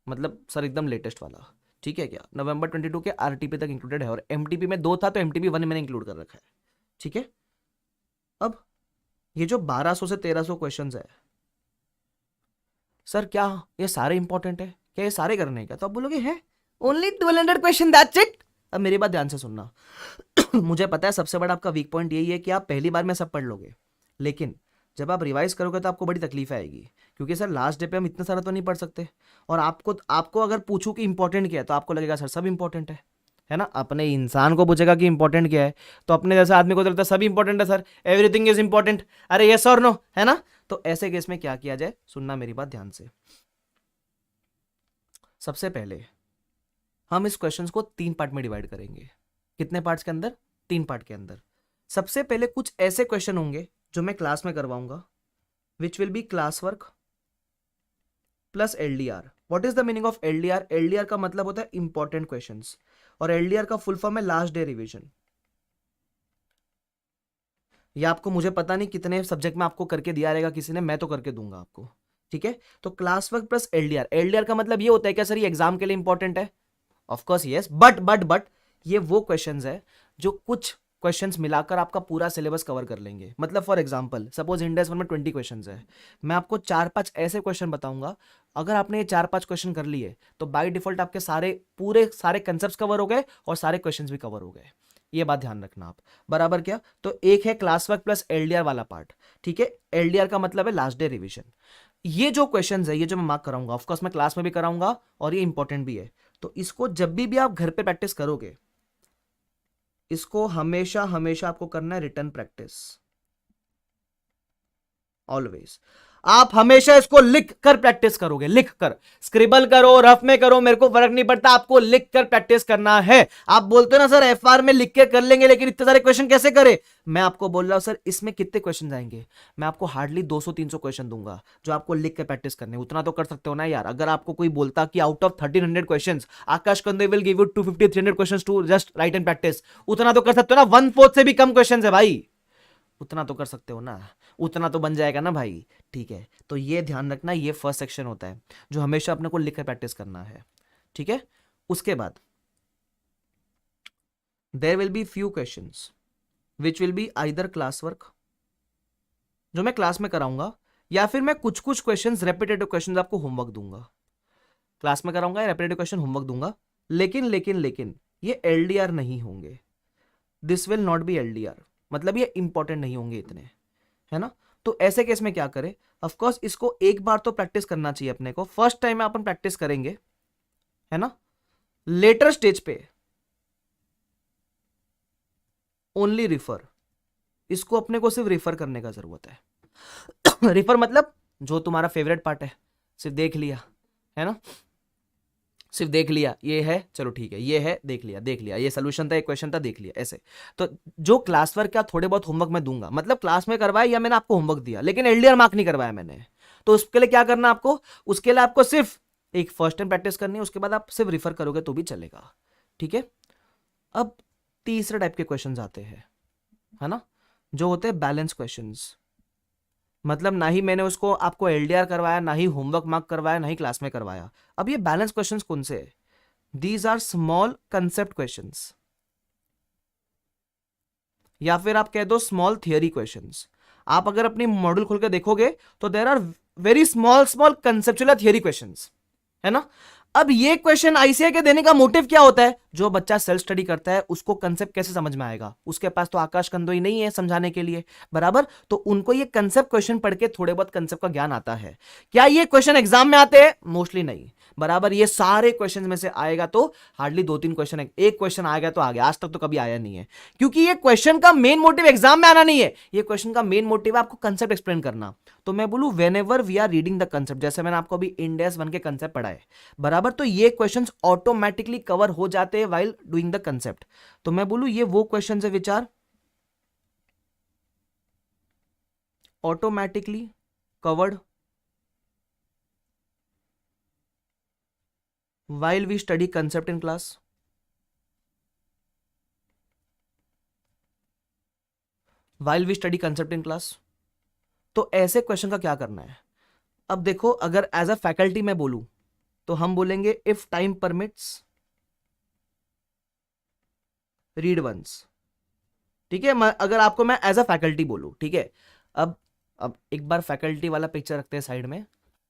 मतलब सर एकदम लेटेस्ट वाला, ठीक है क्या? नवंबर 22 के आरटीपी तक इंक्लूडेड है, और एमटीपी में 2 था तो एमटीपी 1 मैंने इंक्लूड कर रखा है, ठीक है। अब ये जो 1200 से 1300 क्वेश्चंस है, सर क्या ये सारे इंपॉर्टेंट है क्या? ये सारे करने हैं क्या? तो आप बोलोगे है ओनली 1200 क्वेश्चन, दैट्स इट। अब मेरी बात ध्यान से सुनना। मुझे पता है सबसे बड़ा आपका वीक पॉइंट यही है कि आप पहली बार में सब पढ़ लोगे, लेकिन जब आप रिवाइज करोगे तो आपको बड़ी तकलीफ आएगी, क्योंकि सर लास्ट डे पे हम इतना सारा तो नहीं पढ़ सकते, और आपको अगर पूछूं कि इंपॉर्टेंट क्या है तो आपको लगेगा सर सब इंपॉर्टेंट है ना। अपने इंसान को पूछेगा कि इंपॉर्टेंट क्या है तो अपने जैसे आदमी को तो लगता है सब इंपॉर्टेंट है सर, एवरीथिंग इज इंपॉर्टेंट, अरे यस और नो, है ना। तो ऐसे केस में क्या किया जाए, सुनना मेरी बात ध्यान से। सबसे पहले हम इस क्वेश्चंस को 3 पार्ट में डिवाइड करेंगे। कितने पार्ट्स के अंदर? 3 पार्ट के अंदर। सबसे पहले कुछ ऐसे क्वेश्चन होंगे जो मैं क्लास में करवाऊंगा, विच will B class work plus LDR. What is the meaning of LDR? LDR का मतलब होता है इंपॉर्टेंट क्वेश्चंस, और एलडीआर का फुल फॉर्म है लास्ट डे रिवीजन। ये आपको, मुझे पता नहीं कितने सब्जेक्ट में आपको करके दिया रहेगा किसी ने, मैं तो करके दूंगा आपको, ठीक है। तो class work plus LDR. LDR का मतलब ये होता है क्या सर ये एग्जाम के लिए इंपॉर्टेंट है? ऑफ कोर्स यस, बट ये वो क्वेश्चंस है जो कुछ क्वेश्चंस मिलाकर आपका पूरा सिलेबस कवर कर लेंगे। मतलब फॉर एग्जांपल सपोज इंडेक्स 1 में 20 क्वेश्चंस है, मैं आपको 4-5 ऐसे क्वेश्चन बताऊंगा, अगर आपने ये 4-5 क्वेश्चन कर लिए तो बाय डिफॉल्ट आपके पूरे सारे कंसेप्ट कवर हो गए और सारे क्वेश्चंस भी कवर हो गए। ये बात ध्यान रखना आप, बराबर क्या। तो एक है क्लास वर्क प्लस एलडीआर वाला पार्ट, ठीक है। एलडीआर का मतलब है लास्ट डे रिवीजन। ये जो क्वेश्चंस है, ये जो मैं मार्क कराऊंगा, ऑफ कोर्स मैं क्लास में भी कराऊंगा और ये इंपॉर्टेंट भी है, तो इसको जब भी आप घर पे प्रैक्टिस करोगे, इसको हमेशा हमेशा आपको करना है रिटन प्रैक्टिस, ऑलवेज। आप हमेशा इसको लिख कर प्रैक्टिस करोगे, लिख कर, स्क्रिबल करो, रफ में करो, मेरे को फर्क नहीं पड़ता, आपको लिख कर प्रैक्टिस करना है। आप बोलते हो ना सर एफआर में लिख के कर लेंगे, लेकिन इतने सारे क्वेश्चन कैसे करें? मैं आपको बोल रहा हूं सर इसमें कितने क्वेश्चन आएंगे, मैं आपको हार्डली 200-300 क्वेश्चन दूंगा जो आपको लिख के प्रैक्टिस करने, उतना तो कर सकते हो ना यार। अगर आपको कोई बोलता कि out of 1300 question Akash Kande will give you 250-300 question to just write and practice, उतना तो कर सकते हो ना। 1/4 से भी कम क्वेश्चन है भाई, उतना तो कर सकते हो ना, उतना तो बन जाएगा ना भाई, ठीक है। तो ये ध्यान रखना, ये फर्स्ट सेक्शन होता है जो हमेशा अपने को लिखकर प्रैक्टिस करना है, ठीक है। उसके बाद there will be few questions which will be either class work, जो मैं क्लास में कराऊंगा, या फिर मैं कुछ कुछ क्वेश्चंस रेपिटेटिव क्वेश्चंस आपको होमवर्क दूंगा। क्लास में कराऊंगा या रेपिटेटिव क्वेश्चन होमवर्क दूंगा, लेकिन लेकिन लेकिन ये एलडीआर नहीं होंगे, this will not be LDR, मतलब ये इंपॉर्टेंट नहीं होंगे इतने, है ना। तो ऐसे केस में क्या करें, ऑफ कोर्स इसको एक बार तो प्रैक्टिस करना चाहिए अपने को, फर्स्ट टाइम में अपन प्रैक्टिस करेंगे, है ना। लेटर स्टेज पे ओनली रिफर, इसको अपने को सिर्फ रिफर करने का जरूरत है। रिफर मतलब जो तुम्हारा फेवरेट पार्ट है सिर्फ देख लिया, है ना, सिर्फ देख लिया, ये है चलो ठीक है, ये है देख लिया, ये सोल्यूशन था, एक क्वेश्चन था देख लिया, ऐसे। तो जो क्लास वर्क का थोड़े बहुत होमवर्क मैं दूंगा, मतलब क्लास में करवाया या मैंने आपको होमवर्क दिया लेकिन एलडीआर मार्क नहीं करवाया मैंने, तो उसके लिए क्या करना आपको, उसके लिए आपको सिर्फ एक फर्स्ट टाइम प्रैक्टिस करनी है, उसके बाद आप सिर्फ रिफर करोगे तो भी चलेगा, ठीक है। अब तीसरे टाइप के क्वेश्चन आते हैं, है ना, जो होते हैं बैलेंस क्वेश्चंस। मतलब ना ही मैंने उसको आपको एलडीआर करवाया, ना ही होमवर्क मार्क करवाया, ना ही क्लास में करवाया। अब ये बैलेंस क्वेश्चंस कौन से? These are small concept questions, या फिर आप कह दो स्मॉल थियरी क्वेश्चंस। आप अगर अपनी मॉड्यूल खोल के देखोगे तो there are very small small conceptual theory questions, है ना। अब ये क्वेश्चन आईसीआई के देने का मोटिव क्या होता है? जो बच्चा सेल्फ स्टडी करता है उसको कंसेप्ट कैसे समझ में आएगा, उसके पास तो आकाश कंदोई नहीं है समझाने के लिए, बराबर। तो उनको ये कंसेप्ट क्वेश्चन पढ़ के थोड़े बहुत कंसेप्ट का ज्ञान आता है। क्या ये क्वेश्चन एग्जाम में आते हैं? मोस्टली नहीं, बराबर। ये सारे क्वेश्चन में से आएगा तो हार्डली 2-3 क्वेश्चन है, एक क्वेश्चन आ गया तो आ गया, आज तक तो कभी आया नहीं है, क्योंकि ये क्वेश्चन का मेन मोटिव एग्जाम में आना नहीं है, ये क्वेश्चन का मेन मोटिव है आपको कंसेप्ट एक्सप्लेन करना। तो मैं बोलूं whenever we are reading the concept, जैसे मैंने आपको अभी इंडेक्स 1 के कंसेप्ट पढ़ाए, बराबर, तो ये क्वेश्चंस ऑटोमेटिकली कवर हो जाते हैं व्हाइल डूइंग द कंसेप्ट। तो मैं बोलूं ये वो क्वेश्चंस है which are automatically covered while we study concept in class, while we study concept in class। तो ऐसे क्वेश्चन का क्या करना है? अब देखो, अगर एज अ फैकल्टी मैं बोलूं तो हम बोलेंगे if time permits read once, ठीक है। अगर आपको मैं एज अ फैकल्टी बोलूं, ठीक है। अब एक बार फैकल्टी वाला पिक्चर रखते हैं साइड में,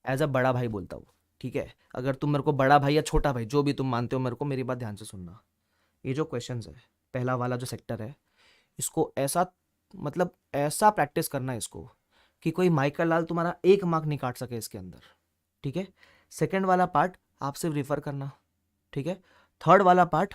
एज अ बड़ा भाई बोलता हूं, ठीक है। अगर तुम मेरे को बड़ा भाई या छोटा भाई जो भी तुम मानते हो, मेरे को मेरी बात ध्यान से सुनना। ये जो क्वेश्चन है, पहला वाला जो सेक्टर है, इसको ऐसा, मतलब ऐसा प्रैक्टिस करना है इसको कि कोई माइकल लाल तुम्हारा 1 मार्क नहीं काट सके इसके अंदर, ठीक है। सेकंड वाला पार्ट आप सिर्फ रिफर करना, ठीक है। थर्ड वाला पार्ट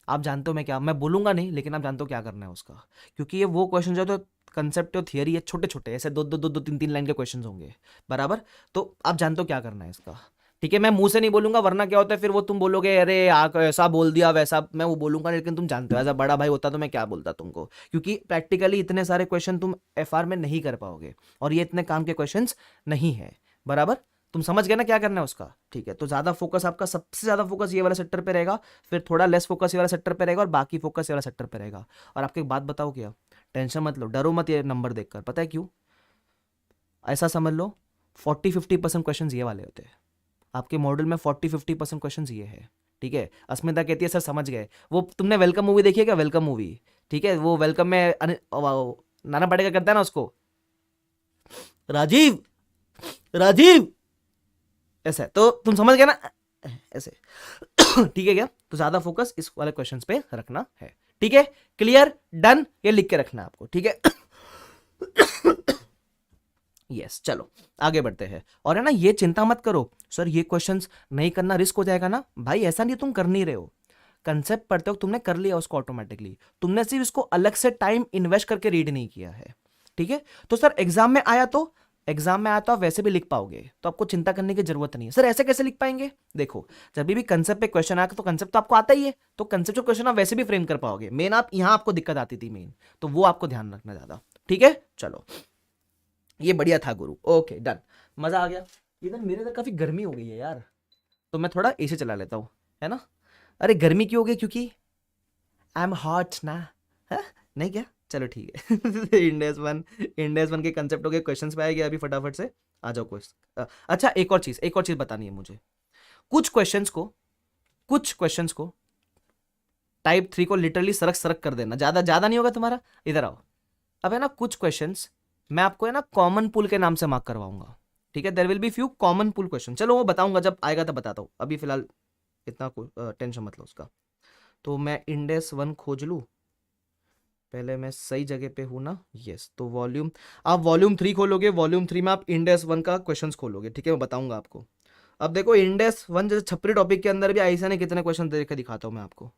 आप जानते हो मैं क्या, मैं बोलूंगा नहीं लेकिन आप जानते हो क्या करना है उसका, क्योंकि ये वो क्वेश्चन जो तो कंसेप्ट और थियरी है, छोटे छोटे ऐसे दो दो दो दो तीन तीन लाइन के क्वेश्चन होंगे, बराबर। तो आप जानते हो क्या करना है इसका, ठीक है। मैं मुंह से नहीं बोलूंगा, वरना क्या होता है फिर वो तुम बोलोगे अरे ऐसा बोल दिया वैसा, मैं वो बोलूंगा नहीं, लेकिन तुम जानते हो एज अ बड़ा भाई होता तो मैं क्या बोलता तुमको, क्योंकि प्रैक्टिकली इतने सारे क्वेश्चन तुम एफआर में नहीं कर पाओगे और ये इतने काम के क्वेश्चन नहीं है, बराबर। तुम समझ गए ना क्या करना है उसका, ठीक है। तो ज्यादा फोकस आपका, सबसे ज्यादा फोकस ये वाला सेक्टर पे रहेगा, फिर थोड़ा लेस फोकस ये वाला सेक्टर पे रहेगा और बाकी फोकस ये वाला सेक्टर पे रहेगा। और आपको एक बात बताओ, क्या टेंशन मत लो, डरो मत ये नंबर देखकर, पता है क्यों, ऐसा समझ लो 40-50% क्वेश्चन ये वाले होते हैं आपके मॉडल में, 40-50% क्वेश्चन ये है, ठीक है। अस्मिता कहती है सर समझ गए, वो तुमने वेलकम मूवी देखी है क्या, वेलकम मूवी, ठीक है। वो वेलकम में नाना पाटेकर करता है ना उसको, राजीव राजीव, ऐसा, तो तुम समझ गए ना ऐसे ठीक है क्या। तो ज्यादा फोकस इस वाले क्वेश्चंस पे रखना है, ठीक है। क्लियर, डन, ये लिख के रखना है आपको, ठीक है। यस, चलो आगे बढ़ते हैं। और है ना, ये चिंता मत करो सर ये क्वेश्चंस नहीं करना रिस्क हो जाएगा ना, भाई ऐसा नहीं, तुम कर नहीं रहे हो, कंसेप्ट पढ़ते हो तुमने कर लिया उसको ऑटोमेटिकली, तुमने सिर्फ इसको अलग से टाइम इन्वेस्ट करके रीड नहीं किया है, ठीक है। तो सर एग्जाम में आया तो आप वैसे भी लिख पाओगे, तो आपको चिंता करने की जरूरत नहीं है। सर ऐसे कैसे लिख पाएंगे, देखो जब भी कंसेप्ट पे क्वेश्चन आया तो कंसेप्ट तो आपको आता ही है, तो कंसेप्ट क्वेश्चन आप वैसे भी फ्रेम कर पाओगे। मेन आप यहां आपको दिक्कत आती थी मेन, तो वो आपको ध्यान रखना ज्यादा, ठीक है। चलो ये बढ़िया था गुरु, ओके डन, मजा आ गया। इधर मेरे इधर काफी गर्मी हो गई है यार, तो मैं थोड़ा एसी चला लेता हूँ, है ना। अरे गर्मी क्यों हो गई, क्योंकि आई एम हॉट ना, है नहीं क्या, चलो ठीक है। इंडेस वन के कंसेप्ट हो गए, क्वेश्चंस पे आएंगे अभी फटाफट से, आ जाओ क्वेश्चन। अच्छा एक और चीज बतानी है मुझे, कुछ क्वेश्चंस को टाइप 3 को लिटरली सरक सरक कर देना, ज्यादा नहीं होगा तुम्हारा, इधर आओ। अब है ना कुछ क्वेश्चंस मैं आपको है ना कॉमन पूल के नाम से मार्क करवाऊंगा, ठीक है। There will be few common pool question, चलो वो बताऊंगा जब आएगा तब बताता हूँ, अभी फिलहाल इतना टेंशन मत लो उसका। तो मैं इंडेस 1 खोज लूँ, पहले मैं सही जगह पे हूं ना, यस। तो आप वॉल्यूम 3 खोलोगे, वॉल्यूम 3 में आप इंडेस 1 का क्वेश्चंस खोलोगे, ठीक है, मैं बताऊंगा आपको। अब देखो इंडेस 1 जैसे छपरी टॉपिक के अंदर भी ऐसा नहीं, कितने क्वेश्चन दे के दिखाता हूं मैं आपको।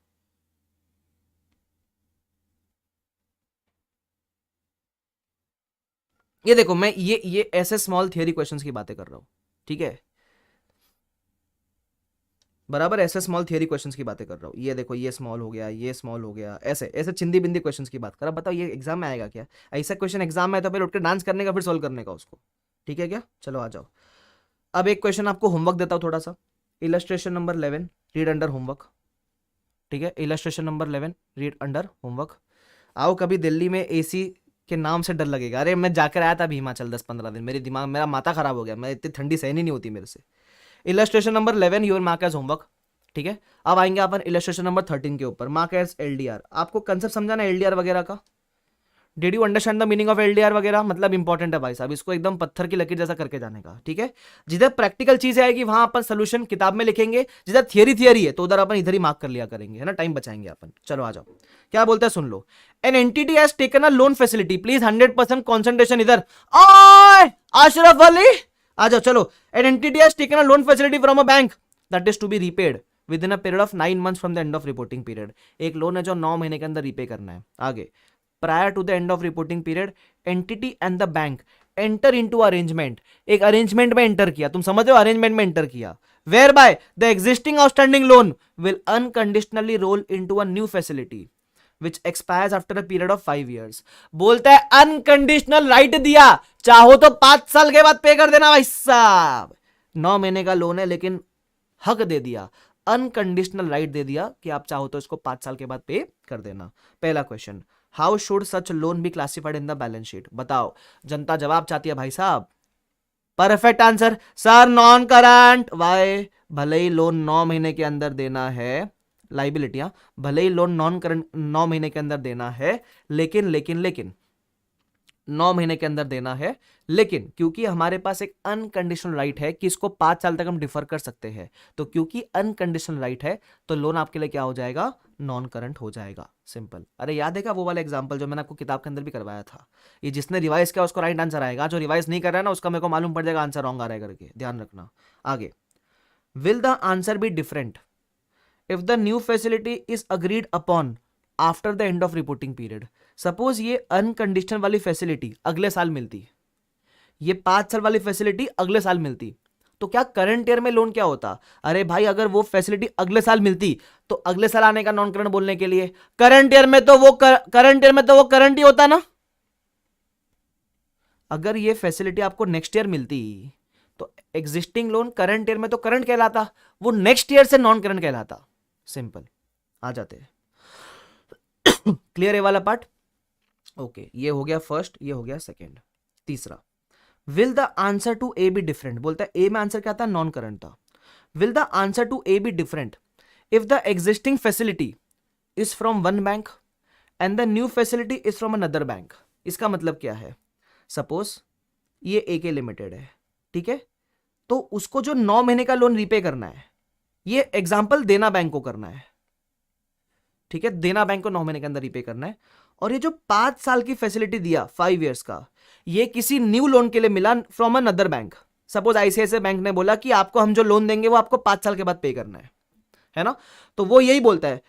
ये देखो मैं ये ऐसे स्मॉल थियरी क्वेश्चंस की बातें कर रहा हूं, ठीक है, बराबर ऐसे स्मॉल थियरी क्वेश्चंस की बातें कर रहा हूँ। ये देखो ये स्मॉल हो गया, ये स्मॉल हो गया, ऐसे ऐसे चिंदी बिंदी क्वेश्चंस की बात कर रहा। बताओ ये एग्जाम में आएगा क्या, ऐसा क्वेश्चन एग्जाम में है तो पहले उठ के डांस करने का फिर सोल्व करने का उसको, ठीक है क्या। चलो आ जाओ, अब एक क्वेश्चन आपको होमवर्क देता हूँ थोड़ा सा, illustration number 11 read under homework, ठीक है। Illustration number 11 read under homework. आओ कभी दिल्ली में एसी के नाम से डर लगेगा, अरे मैं जाकर आया था अभी हिमाचल 10-15 दिन, मेरा माथा खराब हो गया, मैं इतनी ठंडी सहन ही नहीं होती मेरे से। Illustration number 11 your mark as homework, ठीक है। अब आएंगे अपन इलस्ट्रेशन नंबर 13 के ऊपर, मार्क एज एलडीआर। आपको कंसेप्ट समझाना एलडीआर वगैरह का, did you understand the meaning of LDR वगैरह, मतलब इंपॉर्टेंट है भाई साहब, इसको एकदम पत्थर की लकीर जैसा करके जाने का, ठीक है। जिधर प्रैक्टिकल चीज आएगी वहां अपन सोल्यूशन किताब में लिखेंगे, जिधर थियरी है तो उधर अपन इधर ही मार्क कर लिया करेंगे, है ना, टाइम बचाएंगे अपन। चलो आ जाओ, क्या बोलते हैं सुन लो। An entity has taken a loan facility, please 100% concentration इधर। आशरफ अली आ जाओ, चलो। An entity has taken a loan facility from a bank that is to be repaid within a period of 9 months from the end of reporting period. एक loan है जो 9 महीने के अंदर रीपे करना है। आगे, prior to the end of reporting period entity and the bank enter into arrangement, एक अरेंजमेंट में एंटर किया, तुम समझ रहे हो, अरेंजमेंट में एंटर किया, whereby the existing outstanding loan will unconditionally roll into a new facility which expires after a period of 5 years। बोलता है अनकंडीशनल राइट दिया, चाहो तो 5 साल के बाद पे कर देना भाई साहब, 9 महीने का लोन है लेकिन हक दे दिया, अनकंडीशनल राइट दे दिया कि आप चाहो तो इसको 5 साल के बाद पे कर देना। पहला question, how should such loan be classified in the balance sheet, बताओ, जनता जवाब चाहती है भाई साहब। Perfect answer sir non current, why, भले ही लोन 9 महीने के अंदर देना है, लाइबिलिटियां, भले ही लोन नॉन करंट 9 महीने के अंदर देना है, लेकिन 9 महीने के अंदर देना है, लेकिन क्योंकि हमारे पास एक अनकंडीशनल राइट है कि इसको 5 साल तक हम डिफर कर सकते हैं, तो क्योंकि अनकंडीशनल राइट है तो लोन आपके लिए क्या हो जाएगा, नॉन करंट हो जाएगा। सिंपल। अरे याद है क्या वो वाला एग्जांपल जो मैंने आपको किताब के अंदर भी करवाया था? ये जिसने रिवाइज किया उसको राइट आंसर आएगा, जो रिवाइज नहीं कर रहा है ना उसका मेरे को मालूम पड़ जाएगा आंसर रॉन्ग आ रहा है करके, ध्यान रखना। आगे, will the answer B different if the new facility is agreed upon after the end of reporting period. Suppose ये अनकंडीशनल वाली फैसिलिटी अगले साल मिलती, ये 5 साल वाली फैसिलिटी अगले साल मिलती, तो क्या करंट ईयर में लोन क्या होता? अरे भाई अगर वो फैसिलिटी अगले साल मिलती तो अगले साल आने का नॉन करंट बोलने के लिए, करंट ईयर में तो वो करंट ही होता ना। अगर ये फैसिलिटी आपको नेक्स्ट ईयर मिलती तो एग्जिस्टिंग लोन करंट ईयर में तो करंट कहलाता, वो नेक्स्ट ईयर से नॉन करंट कहलाता। सिंपल। आ जाते हैं। क्लियर है वाला पार्ट? ओके, ये हो गया फर्स्ट, ये हो गया सेकंड। तीसरा, will the answer to A B different. बोलता है ए में आंसर क्या था, नॉन करंट था। Will the answer to A B different if the existing facility is from one bank and the new facility is from another bank. इसका मतलब क्या है, सपोज ये ए के लिमिटेड है, ठीक है, तो उसको जो 9 महीने का लोन रीपे करना है, ये एग्जाम्पल देना बैंक को करना है, ठीक है, देना बैंक को 9 महीने के अंदर रीपे करना है। और ये जो 5 साल की फैसिलिटी दिया 5 इयर्स का, ये किसी न्यू लोन के लिए मिला from another bank. Suppose ICICI bank ने बोला कि आपको हम जो लोन देंगे वो आपको 5 साल के बाद पे करना है ना, तो वो यही बोलता है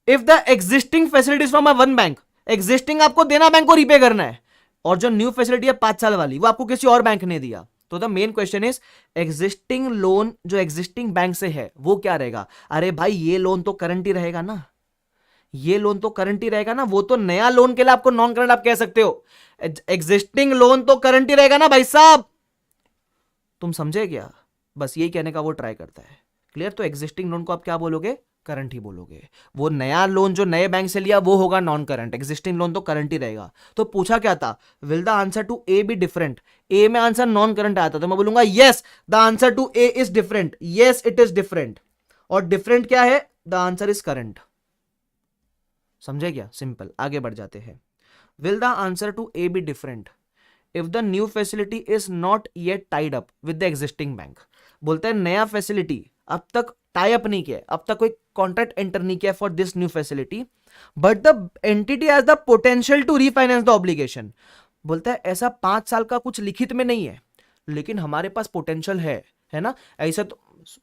if the existing facilities from a one bank, existing आपको देना बैंक को रीपे करना है, और जो न्यू फैसिलिटी है 5 साल वाली वो आपको किसी और बैंक ने दिया, तो the main question is existing loan जो एग्जिस्टिंग बैंक से है वो क्या रहेगा? अरे भाई ये लोन तो करंट ही रहेगा ना, ये लोन तो करंट ही रहेगा ना, वो तो नया लोन के लिए आपको नॉन करंट आप कह सकते हो, एग्जिस्टिंग लोन तो करंट ही रहेगा ना भाई साहब। तुम समझे क्या? बस यही कहने का वो ट्राई करता है। क्लियर? तो एग्जिस्टिंग लोन को आप क्या बोलोगे, करंट ही बोलोगे। वो नया लोन जो नए बैंक से लिया वो होगा नॉन करंट, एग्जिस्टिंग लोन तो करंट ही रहेगा। तो पूछा क्या था, will the answer to A B different. A में आंसर नॉन करंट आया था तो मैं बोलूंगा yes the answer to A is different, yes it is different. और डिफरेंट क्या है, द आंसर इज करंट। समझे क्या? सिंपल। आगे बढ़ जाते हैं। Will the answer to A B different if the new facility is not yet tied up with the existing bank. बोलते हैं नया फैसिलिटी अब तक टाई अप नहीं किया, अब तक कोई कॉन्ट्रैक्ट एंटर नहीं किया for this new facility, but the entity has the potential to refinance the obligation. बोलता है ऐसा 5 साल का कुछ लिखित में नहीं है, लेकिन हमारे पास पोटेंशियल है ना। ऐसा तो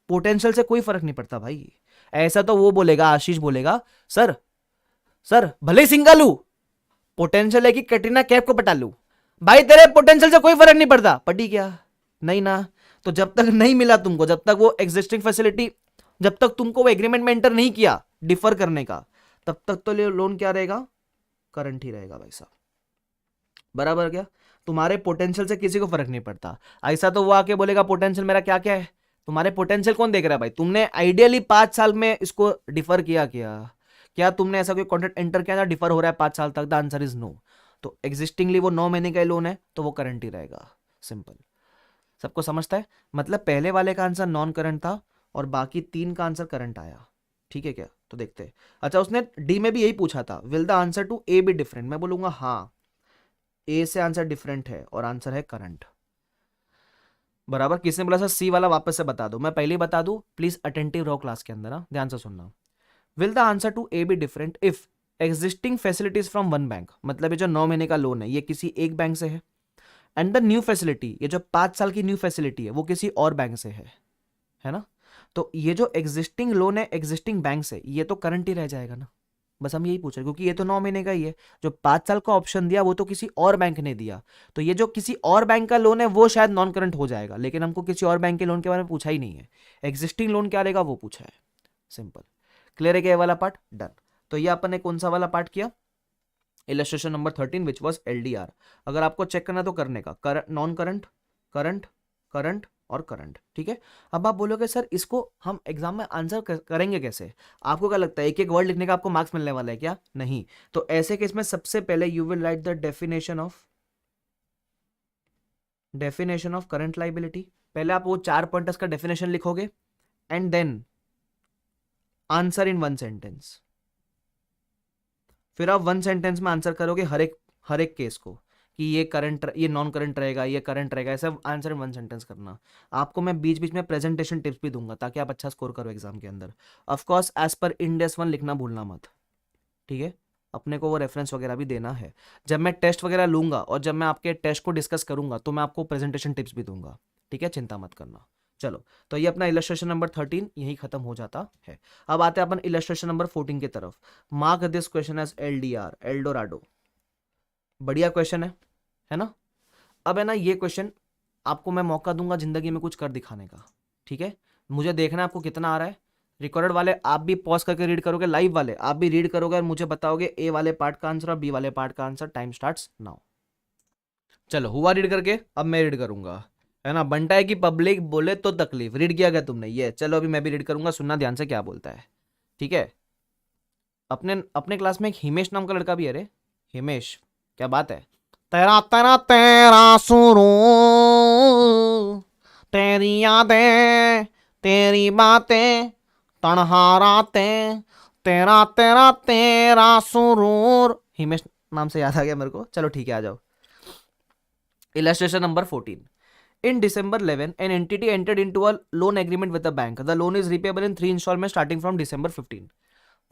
पोटेंशियल से कोई फर्क नहीं पड़ता भाई। ऐसा तो वो बोलेगा, आशीष बोलेगा, सर भले सिंगल हूं, पोटेंशियल है कि कैटरीना कैफ को पटा लूं। भाई तेरे पोटेंशियल से कोई फर्क नहीं पड़ता, पटी क्या? नहीं ना। तो जब तक नहीं मिला तुमको, जब तक वो एग्जिस्टिंग फैसिलिटी, जब तक तुमको वो एग्रीमेंट में एंटर नहीं किया डिफर करने का, तब तक तो लोन क्या रहेगा, करंट ही रहेगा भाई साहब। बराबर क्या? तुम्हारे पोटेंशियल से किसी को फर्क नहीं पड़ता। ऐसा तो वो आके बोलेगा पोटेंशियल मेरा क्या क्या है, तुम्हारे पोटेंशियल कौन देख रहा है भाई? तुमने आइडियली 5 साल में इसको डिफर किया, क्या तुमने ऐसा कोई कॉन्ट्रैक्ट एंटर किया था डिफर हो रहा है 5 साल तक? The answer is no. तो एग्जिस्टिंगली वो 9 महीने का लोन है तो वो करंट ही रहेगा। सिंपल। सबको समझता है? मतलब पहले वाले का आंसर नॉन करंट था और बाकी 3 का आंसर करंट आया। ठीक है क्या? तो देखते हैं। अच्छा, उसने डी में भी यही पूछा था, will the answer to A B different. मैं बोलूंगा हाँ, ए से आंसर डिफरेंट है और आंसर है करंट। बराबर। किसने बोला सर सी वाला वापस से बता दो? मैं पहले ही बता दूं, प्लीज अटेंटिव रहो क्लास के अंदर, ध्यान से सुनना। Will the answer to A B different if existing facilities from one bank, मतलब ये जो 9 महीने का लोन है ये किसी एक बैंक से है, एंड द न्यू फैसिलिटी, ये जो 5 साल की न्यू फैसिलिटी है वो किसी और बैंक से है ना। तो ये जो एग्जिस्टिंग लोन है एग्जिस्टिंग बैंक से, ये तो करंट ही रह जाएगा ना। बस हम यही पूछ रहे क्योंकि ये तो 9 महीने का ही है, जो 5 साल का ऑप्शन दिया वो तो किसी और बैंक ने दिया, तो ये जो किसी और बैंक का लोन है वो शायद नॉन करंट हो जाएगा, लेकिन हमको किसी और बैंक के लोन के बारे में पूछा ही नहीं है। एग्जिस्टिंग लोन क्या रहेगा वो पूछा है। सिंपल। क्लियर है क्या ये वाला पार्ट? डन। तो ये अपन ने कौन सा वाला पार्ट किया? Illustration number 13 which was LDR. अगर आपको चेक करना तो करने का नॉन करंट, करंट, करंट और करंट। ठीक है। अब आप बोलोगे सर इसको हम एग्जाम में आंसर करेंगे कैसे? आपको क्या लगता है एक एक वर्ड लिखने का आपको मार्क्स मिलने वाला है क्या? नहीं। तो ऐसे केस में सबसे पहले you will write the definition of current liability. पहले आप वो 4 पॉइंटर्स का डेफिनेशन लिखोगे and then answer in 1 sentence. फिर आप 1 सेंटेंस में आंसर करोगे हर एक केस को कि ये करंट, ये नॉन करंट रहेगा, ये करंट रहेगा, ऐसा आंसर इन वन सेंटेंस करना। आपको मैं बीच बीच में प्रेजेंटेशन टिप्स भी दूंगा ताकि आप अच्छा स्कोर करो एग्जाम के अंदर। Of course as per Ind AS one लिखना भूलना मत, ठीक है। अपने को वो रेफरेंस वगैरह भी देना है। जब मैं टेस्ट वगैरह लूंगा और जब मैं आपके टेस्ट को डिस्कस करूंगा तो मैं आपको प्रेजेंटेशन टिप्स भी दूंगा, ठीक है, चिंता मत करना। चलो, तो ये अपना इलस्ट्रेशन नंबर 13 यही खत्म हो जाता है। अब आते हैं अपन इलस्ट्रेशन नंबर 14 की तरफ। Mark this question as LDR, Eldorado. बढ़िया क्वेश्चन है ना। अब है ना ये क्वेश्चन आपको मैं मौका दूंगा जिंदगी में कुछ कर दिखाने का, ठीक है। मुझे देखना है आपको कितना आ रहा है। रिकॉर्डेड वाले आप भी पॉज करके रीड करोगे, लाइव वाले आप भी रीड करोगे और मुझे बताओगे ए वाले पार्ट का आंसर और बी वाले पार्ट का आंसर। Time starts now. चलो, हुआ रीड करके, अब मैं रीड करूंगा, है ना। बनता है कि पब्लिक बोले तो तकलीफ। रीड किया गया तुमने ये, चलो अभी मैं भी रीड करूंगा, सुनना ध्यान से क्या बोलता है, ठीक है। अपने अपने क्लास में एक हिमेश नाम का लड़का भी है रे। हिमेश, क्या बात है। तेरा तेरा तेरा सुरू, तेरी यादें, तेरी बातें, तन्हारातें, तेरा तेरा तेरा सुरूर। हिमेश नाम से याद आ गया मेरे को। चलो ठीक है, आ जाओ। Illustration number 14। In December 11, an entity entered into a loan agreement with the bank. The loan is repayable in 3 installments starting from December 15.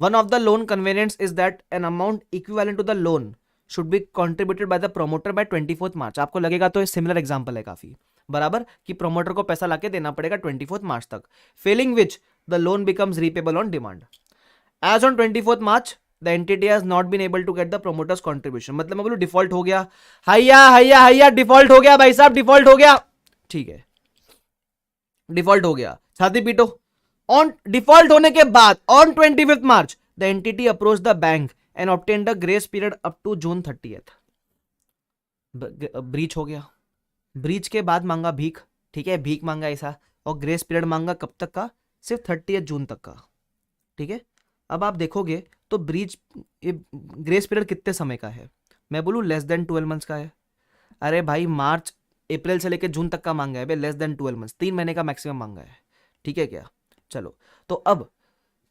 One of the loan convenience is that an amount equivalent to the loan should be contributed by the promoter by 24th March. आपको लगेगा तो ये similar example है काफी बराबर, कि promoter को पैसा लाके देना पड़ेगा 24th मार्च तक, failing which the loan becomes repayable on demand. As on 24th March the entity has not been able to get the promoters contribution. मतलब मैं बोलूं डिफॉल्ट हो गया, हैया हैया हैया डिफॉल्ट हो गया भाई साहब, डिफॉल्ट हो गया, ठीक है, डिफॉल्ट हो गया, छाती पीटो। ऑन डिफॉल्ट होने के बाद on 25th March the entity approach the bank and obtained the grace period up to June 30th। Breach हो गया, ब्रीच के बाद मांगा भीख, ठीक है, भीख मांगा ऐसा, और ग्रेस पीरियड मांगा कब तक का, सिर्फ 30 जून तक का, ठीक है। अब आप देखोगे तो ब्रीच ग्रेस पीरियड कितने समय का है, मैं बोलूं लेस देन 12 मंथ्स का है। अरे भाई मार्च अप्रैल से लेकर जून तक का मांगा है, लेस देन 12 मंथ्स, 3 महीने का मैक्सिमम मांगा है, ठीक है क्या। चलो, तो अब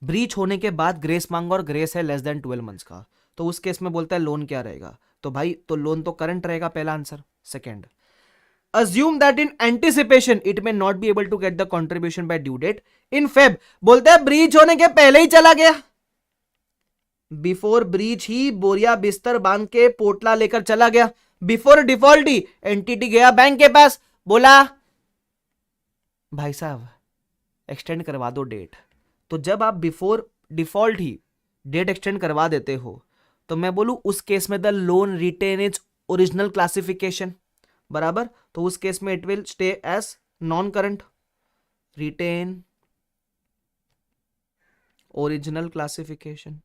ब्रीच होने के बाद ग्रेस मांगा और ग्रेस है लेस देन 12 मंथ्स का, तो उस केस में बोलता है लोन क्या रहेगा, तो भाई तो लोन तो करंट रहेगा, पहला answer. Second, assume that in anticipation it may not be able to get the contribution by due date in Feb। बोलते हैं ब्रीच होने के पहले ही चला गया, बिफोर ब्रीच ही बोरिया बिस्तर बांध के पोटला लेकर चला गया, बिफोर डिफॉल्ट ही एंटिटी गया बैंक के पास, बोला भाई साहब एक्सटेंड करवा दो डेट। तो जब आप बिफोर डिफॉल्ट ही डेट एक्सटेंड करवा देते हो तो मैं बोलूं उस केस में the loan retain is original classification बराबर, तो उस केस में it will stay as non current, retain original classification.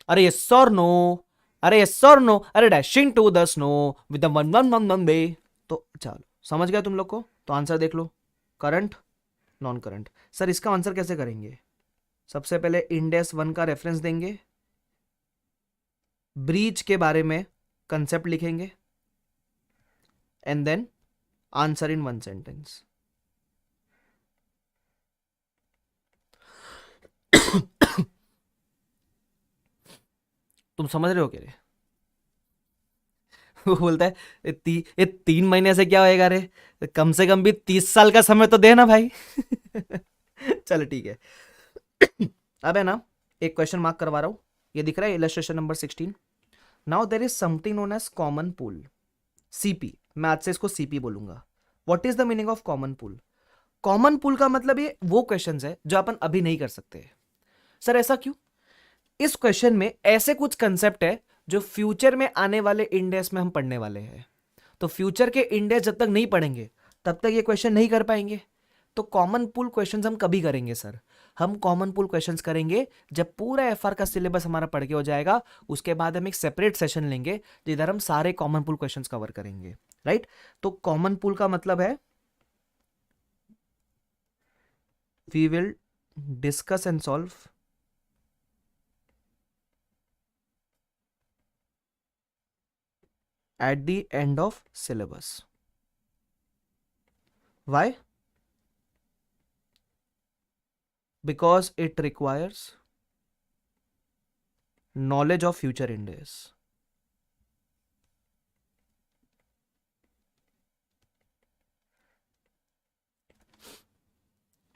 अरे यस और नो, अरे यस और नो, अरे dashing through the snow with the one one one one day. तो चलो समझ गया तुम लोग को, तो आंसर देख लो, करंट नॉन करंट। सर इसका आंसर कैसे करेंगे, सबसे पहले इंडेस 1 का रेफरेंस देंगे, ब्रीच के बारे में कंसेप्ट लिखेंगे, and then answer in 1 sentence. तुम समझ रहे हो क्या रे। वो बोलता है ये 3 महीने से क्या होएगा रे, कम से कम भी 30 साल का समय तो देना भाई। चलो ठीक है। अब है ना एक क्वेश्चन मार्क करवा रहा हूं, ये दिख रहा है illustration number 16। Now there is something known as common pool, CP. मैं आज से इसको सीपी बोलूंगा। What is the meaning of common pool. Common pool का मतलब ये वो क्वेश्चंस है जो अपन अभी नहीं कर सकते। सर ऐसा क्यों, इस क्वेश्चन में ऐसे कुछ कंसेप्ट है जो फ्यूचर में आने वाले इंडेक्स में हम पढ़ने वाले हैं। तो फ्यूचर के इंडेक्स जब तक नहीं पढ़ेंगे तब तक ये क्वेश्चन नहीं कर पाएंगे। तो कॉमन पूल क्वेश्चंस हम कभी करेंगे सर, हम कॉमन पूल क्वेश्चंस करेंगे जब पूरा एफआर का सिलेबस हमारा पढ़ के हो जाएगा। उसके बाद हम एक सेपरेट सेशन लेंगे जिधर हम सारे कॉमन पूल क्वेश्चंस कवर करेंगे, राइट। तो कॉमन पूल का मतलब है we will discuss and solve at the end of syllabus. Why? Because it requires knowledge of future Indies.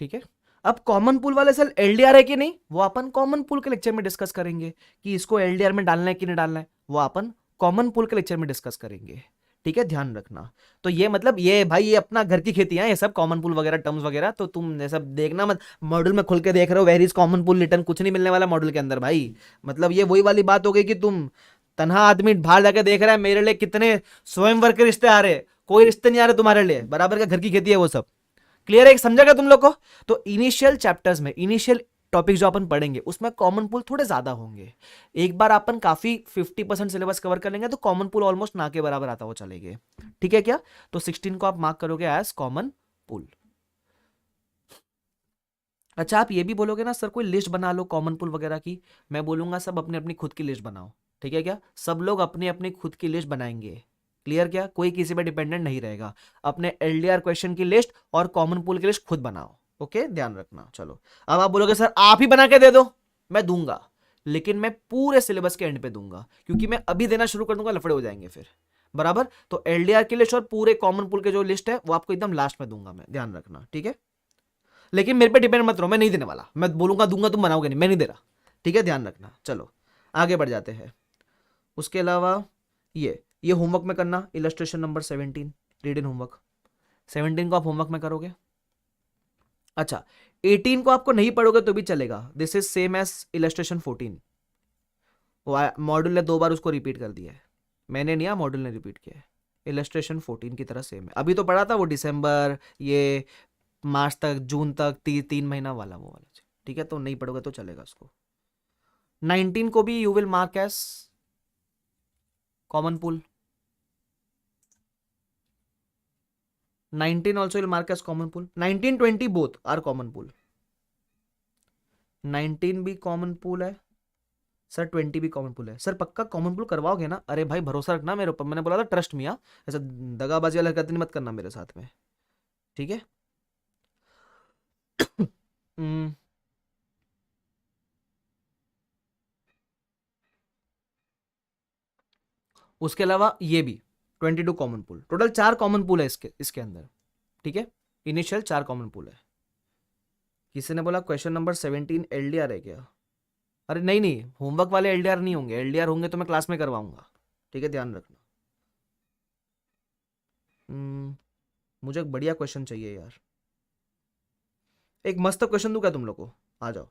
ठीक है। अब कॉमन पूल वाले सेल एलडीआर है कि नहीं, वो अपन कॉमन पूल के लेक्चर में डिस्कस करेंगे कि इसको एलडीआर में डालना है कि नहीं डालना है, वो अपन कॉमन पूल के लेक्चर में डिस्कस करेंगे। ठीक है, ध्यान रखना। तो ये मतलब ये भाई ये अपना घर की खेती है, ये सब कॉमन पूल वगैरह टर्म्स वगैरह, तो तुम ये सब देखना मत, मॉड्यूल में खुल के देख रहे हो where is common pool return, कुछ नहीं मिलने वाला मॉड्यूल के अंदर भाई। मतलब ये वही वाली बात हो गई कि तुम तन्हा आदमी बाहर जाके देख रहा है मेरे लिए कितने स्वयंवर के रिश्ते आ रहे, कोई रिश्ते नहीं आ रहे तुम्हारे लिए, बराबर का घर की खेती है वो सब। क्लियर है, समझेगा तुम लोग को। तो इनिशियल चैप्टर्स में इनिशियल टॉपिक जो अपन पढ़ेंगे उसमें कॉमन पूल थोड़े ज्यादा होंगे। एक बार अपन काफी 50% सिलेबस कवर कर लेंगे तो कॉमन पूल ऑलमोस्ट ना के बराबर आता हो चलेंगे। ठीक है क्या, तो 16 को आप मार्क करोगे एज कॉमन पूल। अच्छा, आप ये भी बोलोगे ना सर कोई लिस्ट बना लो कॉमन पूल वगैरह की, मैं बोलूंगा सब अपनी अपनी खुद की लिस्ट बनाओ। ठीक है क्या, सब लोग अपनी अपनी खुद की लिस्ट बनाएंगे। क्लियर क्या, कोई किसी पे डिपेंडेंट नहीं रहेगा। अपने एलडीआर क्वेश्चन की लिस्ट और कॉमन पूल की लिस्ट खुद बनाओ। ओके, ध्यान रखना। चलो, अब आप बोलोगे सर आप ही बना के दे दो, मैं दूंगा, लेकिन मैं पूरे सिलेबस के एंड पे दूंगा, क्योंकि मैं अभी देना शुरू कर दूंगा लफड़े हो जाएंगे फिर, बराबर। तो एलडीआर की लिस्ट और पूरे कॉमन पूल के जो लिस्ट है वो आपको एकदम लास्ट में दूंगा मैं, ध्यान रखना। ठीक है, लेकिन मेरे पे डिपेंड मत रहो, मैं नहीं देने वाला, मैं बोलूंगा दूंगा तुम बनाओगे नहीं, मैं नहीं दे रहा। ठीक है, ध्यान रखना। चलो आगे बढ़ जाते हैं। उसके अलावा ये होमवर्क में करना, illustration number 17 read in homework. 17 को आप होमवर्क में करोगे। अच्छा, 18 को आपको नहीं पढ़ोगे तो भी चलेगा, this is same as illustration 14। Module ने 2 बार उसको रिपीट कर दिया है, मैंने नहीं, मॉड्यूल ने रिपीट किया है। इलस्ट्रेशन 14 की तरह सेम है, अभी तो पढ़ा था वो दिसंबर ये मार्च तक जून तक 3 महीना वाला वो वाला। ठीक है, तो नहीं पढ़ोगे तो चलेगा उसको। 19 को भी you will mark S common pool. 19 also will mark as common pool. 19, 20 both are common pool. 19 भी कॉमन पूल है सर, 20 भी कॉमन पूल है सर, पक्का कॉमन पूल करवाओगे ना? अरे भाई भरोसा रखना मेरे ऊपर, मैंने बोला था ट्रस्ट मिया, ऐसा दगाबाजी वाला हरकत नहीं मत करना मेरे साथ में। ठीक है उसके अलावा ये भी 22 common pool, total 4 common pool है इसके अंदर। ठीक है, इनिशियल 4 कॉमन पूल है। किसी ने बोला क्वेश्चन नंबर 17 एलडीआर है क्या? अरे नहीं नहीं, होमवर्क वाले एलडीआर नहीं होंगे, एलडीआर होंगे तो मैं क्लास में करवाऊंगा। ठीक है, ध्यान रखना। मुझे एक बढ़िया क्वेश्चन चाहिए यार, एक मस्त क्वेश्चन दूं क्या तुम लोग को? आ जाओ,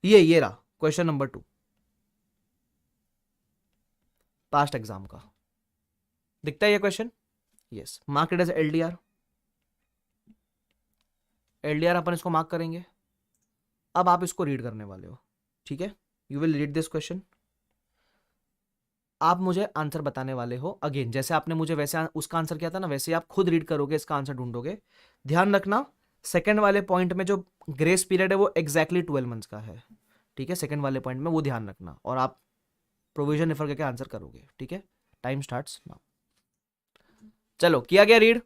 ये रहा क्वेश्चन नंबर 2 पास्ट एग्जाम का, दिखता है ये question? Yes, mark it as LDR. LDR अपन इसको मार्क करेंगे। अब आप इसको रीड करने वाले हो। ठीक है, you will read this question, आप मुझे आंसर बताने वाले हो। अगेन जैसे आपने मुझे वैसे उसका आंसर किया था ना, वैसे आप खुद रीड करोगे, इसका आंसर ढूंढोगे। ध्यान रखना, सेकंड वाले पॉइंट में जो ग्रेस पीरियड है वो एग्जैक्टली 12 मंथ्स का है। ठीक है, सेकंड वाले पॉइंट में वो ध्यान रखना, और आप प्रोविजन रेफर करके आंसर करोगे। ठीक है, टाइम स्टार्ट्स नाउ। चलो, किया गया रीड?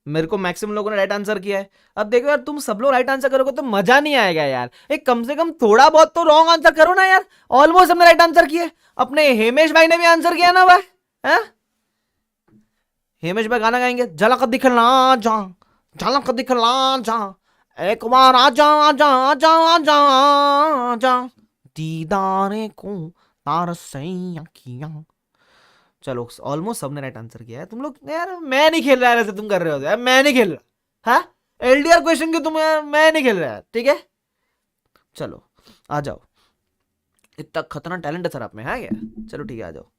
मेरे को मैक्सिमम लोगों ने राइट आंसर किया है। अब देखो यार, तुम सब लोग राइट आंसर करोगे तो मजा नहीं आएगा यार, एक कम से कम थोड़ा बहुत तो रॉन्ग आंसर करो ना यार। ऑलमोस्ट हमने राइट आंसर किया, अपने हेमेश भाई ने भी आंसर किया ना भाई, है? हेमेश भाई गाना गाएंगे, झलक दिखला जा, झलक दिखला जा, एक बार आजा आजा आजा आजा आजा, दीदारे को तार सैया किया। चलो, ऑलमोस्ट सबने राइट आंसर किया है। तुम लोग यार, मैं नहीं खेल रहा है, ऐसे तुम कर रहे हो यार, मैं नहीं खेल रहा। हाँ, एलडीआर क्वेश्चन के तुम यार, मैं नहीं खेल रहा है। ठीक है, चलो आ जाओ, इतना खतरनाक टैलेंट है सर आप में, है क्या? चलो ठीक है, आ जाओ।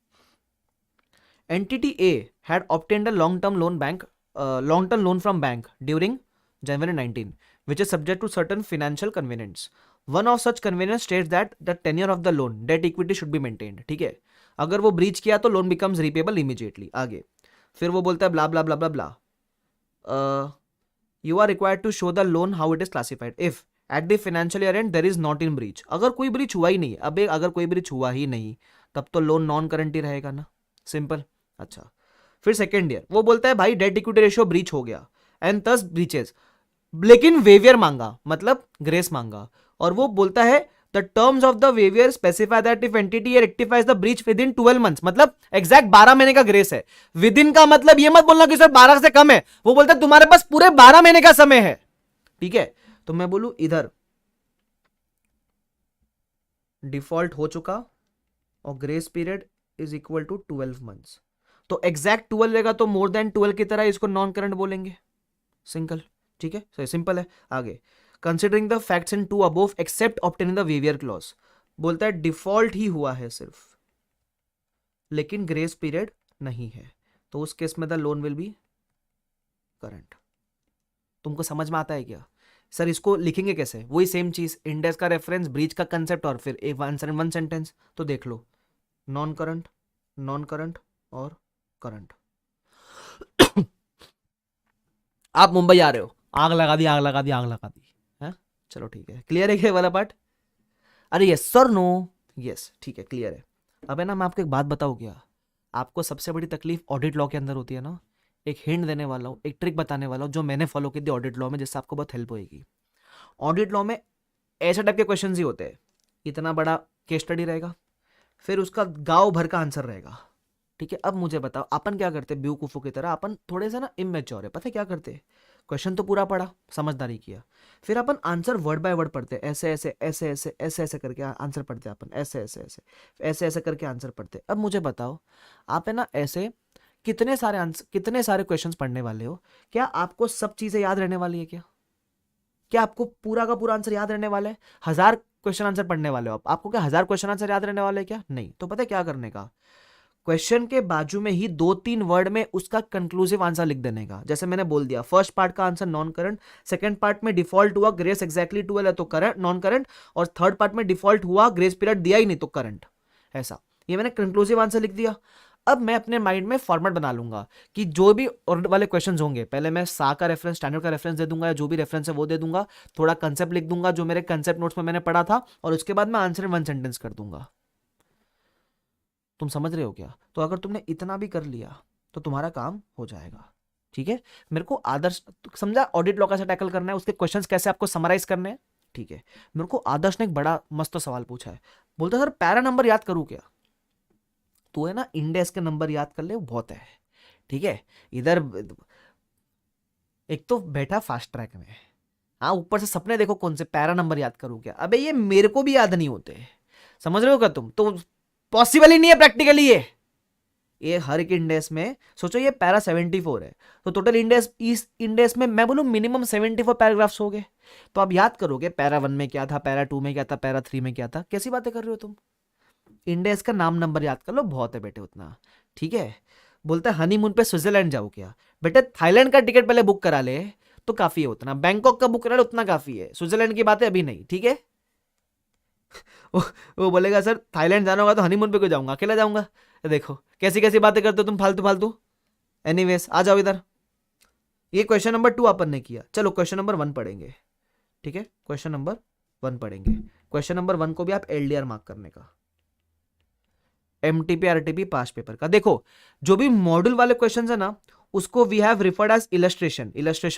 Entity A had obtained a long term loan from bank during January 19, which is subject to certain financial convenience. One of such convenience states that the tenure of the loan, debt equity should be maintained. ठीक है, अगर वो breach किया तो loan becomes repayable immediately. आगे फिर वो बोलता है blah blah blah blah blah, you are required to show the loan how it is classified if at the financial year end there is not in breach. अगर कोई breach हुआ ही नहीं, अब अगर कोई ब्रीच हुआ ही नहीं तब तो लोन नॉन करंट ही रहेगा ना, सिंपल। अच्छा, फिर सेकेंड ईयर वो बोलता है भाई डेट इक्विटी रेशियो ब्रीच हो गया एंड थस ब्रीचेस, लेकिन वेवियर मांगा, मतलब ग्रेस मांगा, और वो बोलता है the terms of the waiver specify that if entity rectifies the breach with in 12 months, मतलब एग्जैक्ट 12 महीने का ग्रेस है। विद इन का मतलब ये मत बोलना कि सर 12 से कम है, वो बोलता है तुम्हारे पास पूरे 12 महीने का समय है। ठीक है, तो मैं बोलूं इधर डिफॉल्ट हो चुका और grace period is equal to 12 months, तो एग्जैक्ट 12 रहेगा तो मोर देन 12 की तरह इसको नॉन करंट बोलेंगे, सिंगल। ठीक है, सही, सिंपल है। आगे, considering the facts in two above except obtaining the waiver clause, बोलता है डिफॉल्ट ही हुआ है सिर्फ, लेकिन ग्रेस पीरियड नहीं है, तो उस केस में the loan will be current. तुमको समझ में आता है क्या? सर इसको लिखेंगे कैसे? वही सेम चीज, इंडेक्स का रेफरेंस, ब्रीच का कंसेप्ट और फिर एक आंसर इन वन सेंटेंस। तो देख लो, नॉन करंट और करंट। आप मुंबई आ रहे हो, आग लगा दी है? चलो ठीक है, क्लियर है ये वाला पार्ट? अरे यस सर, नो, यस ठीक है, क्लियर है। अब है ना, मैं आपको एक बात बताऊं क्या, आपको सबसे बड़ी तकलीफ ऑडिट लॉ के अंदर होती है ना, एक हिंट देने वाला हूँ, एक ट्रिक बताने वाला हूँ जो मैंने फॉलो की थी ऑडिट लॉ में, जिससे आपको बहुत हेल्प होगी। ऑडिट लॉ में ऐसे टाइप के क्वेश्चन ही होते हैं, इतना बड़ा केस स्टडी रहेगा, फिर उसका गांव भर का आंसर रहेगा। ठीक है, अब मुझे बताओ, अपन क्या करते हैं बेवकूफों की तरह, अपन थोड़े से ना इमेच्योर है, पता है क्या करते? क्वेश्चन तो पूरा पढ़ा, समझदारी किया, फिर अपन आंसर वर्ड बाय वर्ड पढ़ते, ऐसे ऐसे ऐसे ऐसे ऐसे ऐसे करके आंसर पढ़ते, अपन ऐसे ऐसे ऐसे ऐसे ऐसे करके आंसर पढ़ते। अब मुझे बताओ, आप है ना ऐसे कितने सारे आंसर, कितने सारे क्वेश्चंस पढ़ने वाले हो, क्या आपको सब चीजें याद रहने वाली है क्या? क्या आपको पूरा का पूरा आंसर याद रहने वाला है? 1000 क्वेश्चन आंसर पढ़ने वाले हो आपको क्या 1000 क्वेश्चन आंसर याद रहने वाले हैं क्या? नहीं। तो पता है क्या करने का, क्वेश्चन के बाजू में ही 2-3 वर्ड में उसका कंक्लूसिव आंसर लिख देने का। जैसे मैंने बोल दिया, फर्स्ट पार्ट का answer non current, second part में डिफॉल्ट हुआ ग्रेस एग्जैक्टली 12 है तो करंट, नॉन करंट, और थर्ड पार्ट में डिफॉल्ट हुआ ग्रेस पीरियड दिया ही नहीं तो करंट। ऐसा, ये मैंने कंक्लूसिव आंसर लिख दिया। अब मैं अपने माइंड में फॉर्मेट बना लूंगा कि जो भी ऑर्डर वाले क्वेश्चंस होंगे, पहले मैं सा का रेफरेंस, स्टैंडर्ड का रेफरेंस दे दूंगा, या जो भी रेफरेंस है वो दे दूंगा, थोड़ा कंसेप्ट लिख दूंगा जो मेरे कंसेप्ट नोट्स में मैंने पढ़ा था, और उसके बाद मैं आंसर इन वन सेंटेंस कर दूंगा। तुम समझ रहे हो क्या? तो अगर तुमने इतना भी कर लिया तो तुम्हारा काम हो जाएगा। ठीक है, मेरे को आदर्श समझा ऑडिट लॉ कैसे टैकल करना है, उसके क्वेश्चंस कैसे आपको समराइज करने हैं। ठीक है, मेरे को आदर्श ने एक बड़ा मस्त सवाल पूछा है, बोलता सर पैरा नंबर याद करूं क्या? तो है ना, इंडेक्स के नंबर याद कर ले, वो बहुत है। ठीक है, इधर एक तो बैठा फास्ट ट्रैक में, हाँ, ऊपर से सपने देखो कौन से, पैरा नंबर याद करूं क्या? अबे ये मेरे को भी याद नहीं होते, समझ रहे हो क्या तुम? तो पॉसिबल ही नहीं है प्रैक्टिकली ये हर एक इंडेक्स में सोचो, ये पैरा 74 है, तो टोटल इंडेक्स, इस इंडेक्स में मैं बोलूं मिनिमम 74 पैराग्राफ्स हो गए, तो आप याद करोगे पैरा 1 में क्या था, पैरा 2 में क्या था, पैरा 3 में क्या था? कैसी बातें कर रहे हो तुम? इंडेक्स का नाम नंबर याद कर लो, बहुत है बेटे उतना। ठीक है, बोलता है हनीमून पे स्विट्जरलैंड जाओ क्या? बेटे थाईलैंड का टिकट पहले बुक करा ले तो काफी है उतना, बैंकॉक का बुक करा ले उतना काफी है, स्विट्जरलैंड की बातें अभी नहीं। ठीक है, वो बोलेगा सर थाईलैंड जाना होगा तो हनीमून पे क्यों जाऊंगा, अकेला जाऊंगा? देखो कैसी कैसी बातें करते हो तुम, फालतू फालतू। एनीवेज, आ जाओ इधर। ये क्वेश्चन नंबर 2 अपन ने किया, चलो क्वेश्चन नंबर 1 पढ़ेंगे। ठीक है, क्वेश्चन नंबर 1 पढ़ेंगे। क्वेश्चन नंबर 1 को भी आप एलडीआर मार्क करने का, एमटीपी आरटीपी पास पेपर का। देखो जो भी मॉड्यूल वाले क्वेश्चन है ना, उसको we have referred as illustration,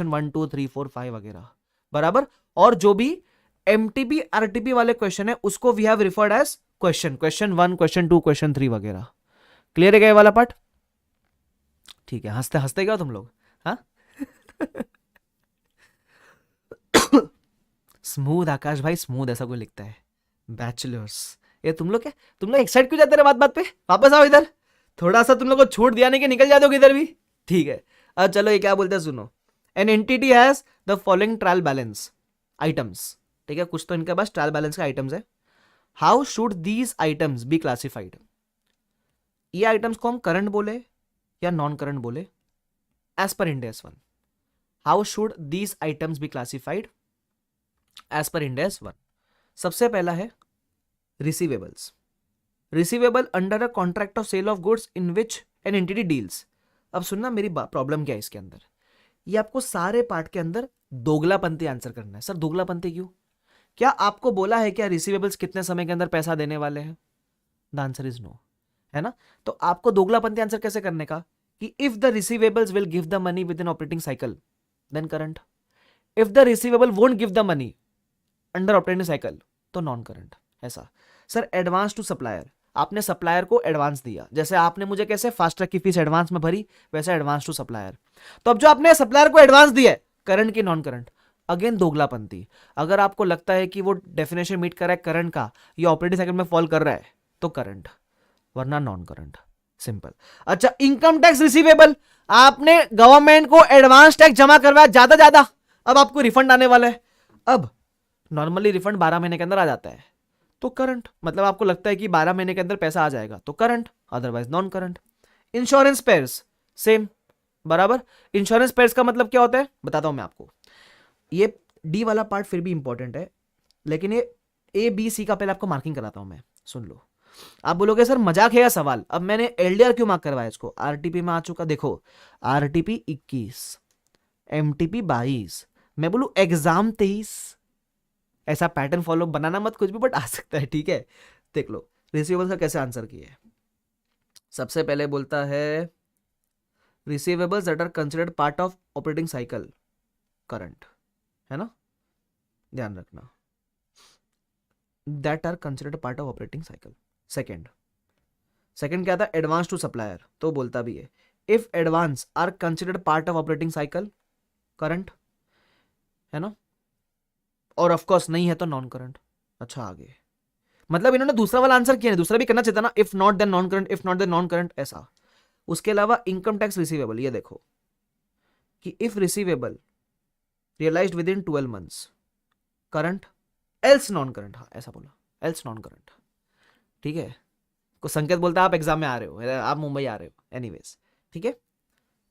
1 2 3 4 5 वगैरह, बराबर। और जो भी एमटीपी आरटीपी वाले क्वेश्चन है उसको we have referred as question 1, question 2, question 3 वगैरह। क्लियर है क्या ये वाला पार्ट? ठीक है, हंसते हंसते क्या तुम लोग, हाँ? स्मूथ आकाश भाई, स्मूथ ऐसा कोई लिखता है, बैचलर्स। ये तुम लोग क्या, तुम लोग एक्साइट क्यों जाते रहे बात बात पे? वापस आओ इधर, थोड़ा सा तुम लोग को छूट दिया नहीं कि निकल जाते हो किधर भी। ठीक है, अब चलो ये क्या बोलते हैं सुनो। An entity has the following trial balance items. ठीक है, कुछ तो इनके पास ट्रायल बैलेंस के आइटम्स है। How should these items be classified? ये आइटम्स को हम करंट बोले या नॉन करंट बोले as per Ind AS 1? How should these items be classified as per Ind AS 1? सबसे पहला है receivables. Receivable under a contract of sale of goods in which an entity deals. अब सुनना मेरी problem क्या है इसके अंदर, ये आपको सारे पार्ट के अंदर दोगलापंती आंसर करना है। सर दोगलापंती क्यों? क्या आपको बोला है क्या रिसीवेबल्स कितने समय के अंदर पैसा देने वाले हैं? द आंसर इज नो, है ना? तो आपको दोगलापंती आंसर कैसे करने का कि if the receivables will give the money within operating cycle then current, if the receivable won't give the money under operating cycle तो नॉन करंट। ऐसा। सर एडवांस टू सप्लायर, आपने सप्लायर को advance दिया, जैसे आपने मुझे कैसे fast track की फीस एडवांस में भरी, वैसे एडवांस टू सप्लायर। तो अब जो आपने सप्लायर को एडवांस दिया है, करंट की नॉन करंट? अगेन दोगलापंती। अगर आपको लगता है कि वो डेफिनेशन मीट कर रहा है करंट का, ये ऑपरेटिंग साइकिल में फॉल कर रहा है, तो करंट, वरना नॉन करंट, सिंपल। अच्छा, इनकम टैक्स रिसीवेबल, आपने गवर्नमेंट को एडवांस टैक्स जमा करवाया ज्यादा ज्यादा, अब आपको रिफंड आने वाला है। अब नॉर्मली रिफंड 12 महीने के अंदर आ जाता है, तो करंट, मतलब आपको लगता है कि 12 महीने के अंदर पैसा आ जाएगा, तो current, otherwise non current. Insurance pairs same, बराबर। इंश्योरेंस पेयर्स का मतलब क्या होता है बताता हूं मैं आपको। ये डी वाला पार्ट फिर भी इंपॉर्टेंट है, लेकिन ये ए बी सी का पहले आपको मार्किंग कराता हूं मैं, सुन लो। आप बोलोगे सर मजाक है या सवाल, अब मैंने एलडीआर क्यों मार्क करवाया इसको, आरटीपी में आ चुका, देखो आरटीपी 21, एमटीपी 22, मैं बोलू एग्जाम 23, ऐसा पैटर्न फॉलो बनाना मत कुछ भी, बट आ सकता है, ठीक है। देख लो रिसीवेबल्स का कैसे आंसर किया है। सबसे पहले बोलता है receivables that are considered part of operating cycle, current, है ना, ध्यान रखना, that are considered part of operating cycle. Second क्या था, एडवांस टू सप्लायर, तो बोलता भी है if advance are considered part of operating cycle, current, है ना, और ऑफ कोर्स नहीं है तो नॉन करंट। अच्छा आगे, मतलब इन्होंने दूसरा वाला आंसर किया, दूसरा भी करना चाहिए था ना, if not then non current, if not then non current, ऐसा। उसके अलावा इनकम टैक्स रिसीवेबल, ये देखो कि if receivable realised within 12 months, current, else non current, हाँ ऐसा बोला, एल्स नॉन करंट, ठीक है। को संकेत बोलता है आप एग्जाम में आ रहे हो, आप मुंबई आ रहे हो, एनीवेज, ठीक है।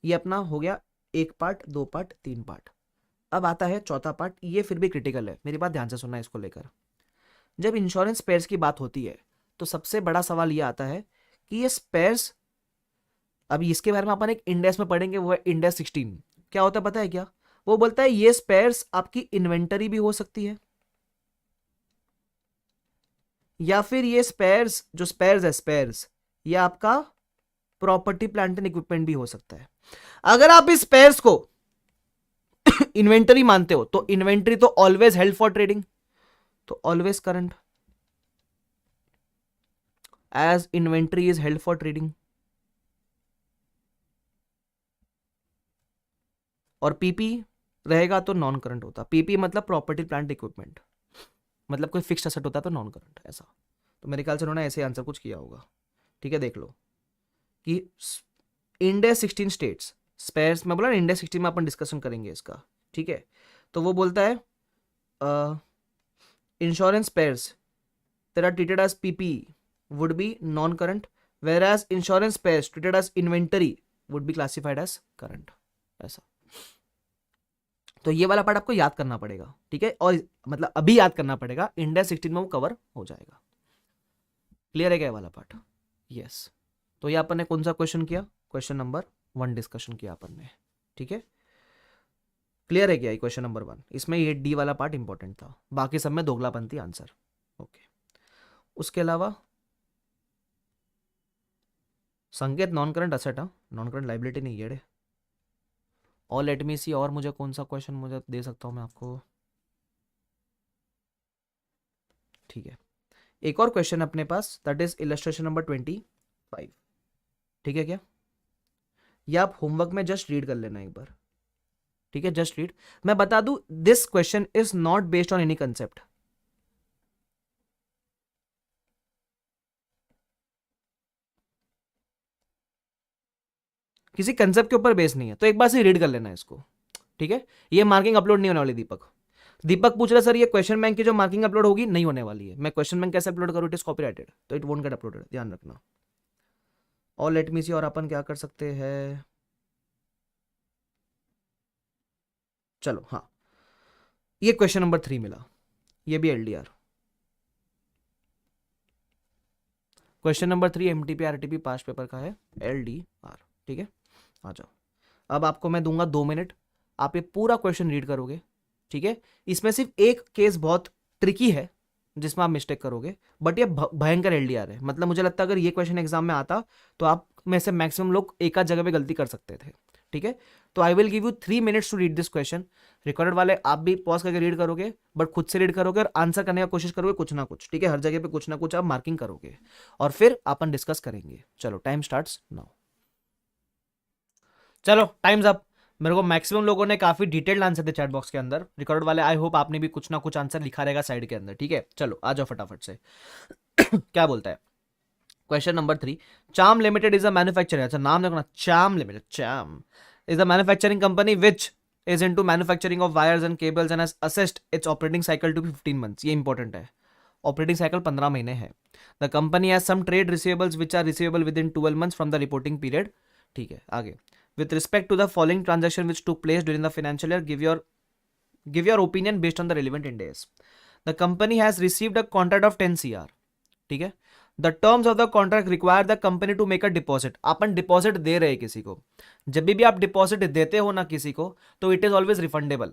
ये अपना हो गया एक पार्ट, दो पार्ट, तीन पार्ट। अब आता है चौथा पार्ट, ये फिर भी क्रिटिकल है, मेरी बात ध्यान से सुनना इसको लेकर। जब इंश्योरेंस स्पेयर्स की बात होती है तो सबसे बड़ा सवाल ये आता है कि ये स्पेयर्स, अभी इसके बारे में अपन एक इंडेक्स में पढ़ेंगे, वो है इंडेक्स 16। क्या होता है पता है क्या, वो बोलता है ये स्पेयर्स आपकी इन्वेंटरी भी हो सकती है, या फिर ये स्पेयर्स, जो स्पेयर्स है स्पेयर्स, ये आपका प्रॉपर्टी प्लांट एंड इक्विपमेंट भी हो सकता है। अगर आप इस स्पेयर्स को इन्वेंटरी मानते हो तो इन्वेंटरी तो ऑलवेज हेल्ड फॉर ट्रेडिंग, तो always current, as inventory is held for trading. और पीपी रहेगा तो नॉन करंट होता, पीपी मतलब प्रॉपर्टी प्लांट इक्विपमेंट, मतलब कोई फिक्स्ड एसेट होता तो नॉन करंट, ऐसा। तो मेरे ख्याल से उन्होंने ऐसे आंसर कुछ किया होगा, ठीक है। देख लो कि इंडेक्स 16 स्टेट्स स्पेयर्स में, बोला इंडेक्स 16 में अपन डिस्कशन करेंगे इसका, ठीक है। तो वो बोलता है insurance pairs that are treated as PP would be non current, whereas insurance pairs treated as inventory would be classified as current, ऐसा। तो ये वाला पार्ट आपको याद करना पड़ेगा, ठीक है, और मतलब अभी याद करना पड़ेगा, इंडेक्स 16 में वो कवर हो जाएगा। क्लियर है क्या वाला पार्ट, यस। तो ये अपन ने कौन सा क्वेश्चन किया, क्वेश्चन नंबर 1 डिस्कशन किया अपन ने, ठीक है। क्लियर है क्या क्वेश्चन नंबर 1, इसमें ये डी वाला पार्ट इंपॉर्टेंट था, बाकी सब में दोगलापंती आंसर, ओके। उसके अलावा संकेत नॉन करंट असेट, हाँ नॉन करंट लाइबिलिटी नहीं है। और लेट मी सी, और मुझे कौन सा क्वेश्चन मुझे दे सकता हूँ मैं आपको, ठीक है। एक और क्वेश्चन अपने पास, दैट इज इलस्ट्रेशन नंबर 25, ठीक है क्या, ये आप होमवर्क में जस्ट रीड कर लेना एक बार, ठीक है, जस्ट रीड। मैं बता दूं this question is not based on any concept, किसी कंसेप्ट के ऊपर बेस नहीं है, तो एक बार से रीड कर लेना इसको, ठीक है। ये मार्किंग अपलोड नहीं होने वाली, दीपक पूछ रहा सर ये क्वेश्चन बैंक की जो मार्किंग अपलोड होगी नहीं होने वाली है, मैं क्वेश्चन बैंक कैसे अपलोड करूँ, इट इज कॉपीराइटेड, तो इट वोंट गेट अपलोडेड, ध्यान रखना। और लेट मी सी, और अपन क्या कर सकते हैं, चलो हाँ, ये क्वेश्चन नंबर 3 मिला, ये भी LDR, question number 3 MTP RTP past paper का है, एलडीआर, ठीक है। आ जाओ, अब आपको मैं दूंगा 2 मिनट, आप ये पूरा क्वेश्चन रीड करोगे, ठीक है। इसमें सिर्फ एक केस बहुत ट्रिकी है जिसमें आप मिस्टेक करोगे, बट ये भयंकर एलडीआर है, मतलब मुझे लगता है अगर ये क्वेश्चन एग्जाम में आता तो आप में से मैक्सिमम लोग एक आध जगह पे गलती कर सकते थे, ठीक है। तो I will give you 3 minutes to read this question, recorded वाले आप भी पॉज करके रीड करोगे, बट खुद से रीड करोगे और आंसर करने का कोशिश करोगे कुछ ना कुछ, ठीक है, हर जगह पे कुछ ना कुछ आप मार्किंग करोगे, और फिर अपन डिस्कस करेंगे। चलो टाइम स्टार्ट्स नाउ, चलो टाइम्स अप। मेरे को मैक्सिमम लोगों ने काफी डिटेल्ड आंसर थे चैट बॉक्स के अंदर, रिकॉर्ड वाले। आई होप आपने भी कुछ ना कुछ आंसर लिखा रहेगा साइड के अंदर, ठीक है। चलो आ जाओ फटाफट से। क्या बोलता है क्वेश्चन नंबर 3, चाम लिमिटेड इज अ मैन्युफैक्चरिंग, अच्छा नाम देखो ना, चाम लिमिटेड, चाम is a manufacturing company which is into manufacturing of wires and cables and has assessed its operating cycle to be 15 months. ये इंपॉर्टेंट है, ऑपरेटिंग साइकिल 15 महीने है। The company has some trade receivables which are receivable within 12 months from the reporting period, ठीक है। आगे, with respect to the following transaction which took place during the financial year, give your opinion based on the relevant Ind AS. The company has received a contract of 10 CR, ठीक है। The terms of the contract require the company to make a deposit, अपन deposit दे रहे हैं किसी को, जब भी आप डिपॉजिट देते हो ना किसी को, तो इट इज ऑलवेज रिफंडेबल,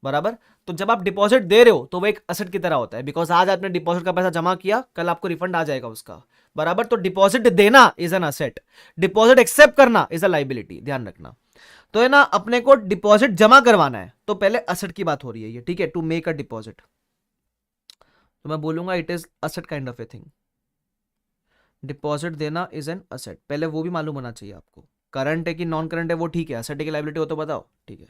बराबर। तो जब आप डिपॉजिट दे रहे हो तो वो एक असेट की तरह होता है, बिकॉज आज आपने डिपॉजिट का पैसा जमा किया, कल आपको रिफंड आ जाएगा उसका, बराबर। तो डिपॉजिट देना is an asset, deposit accept करना इज अ लाइबिलिटी, ध्यान रखना। तो है ना, अपने को डिपॉजिट जमा करवाना है तो पहले असेट की बात हो रही है ये, ठीक है। टू मेक अ डिपॉजिट, तो मैं बोलूंगा it is asset kind of a thing. Deposit देना इज एन असेट, पहले वो भी मालूम होना चाहिए आपको, करंट है कि नॉन करंट है वो ठीक है, असेट की लाइबिलिटी हो तो बताओ, ठीक है।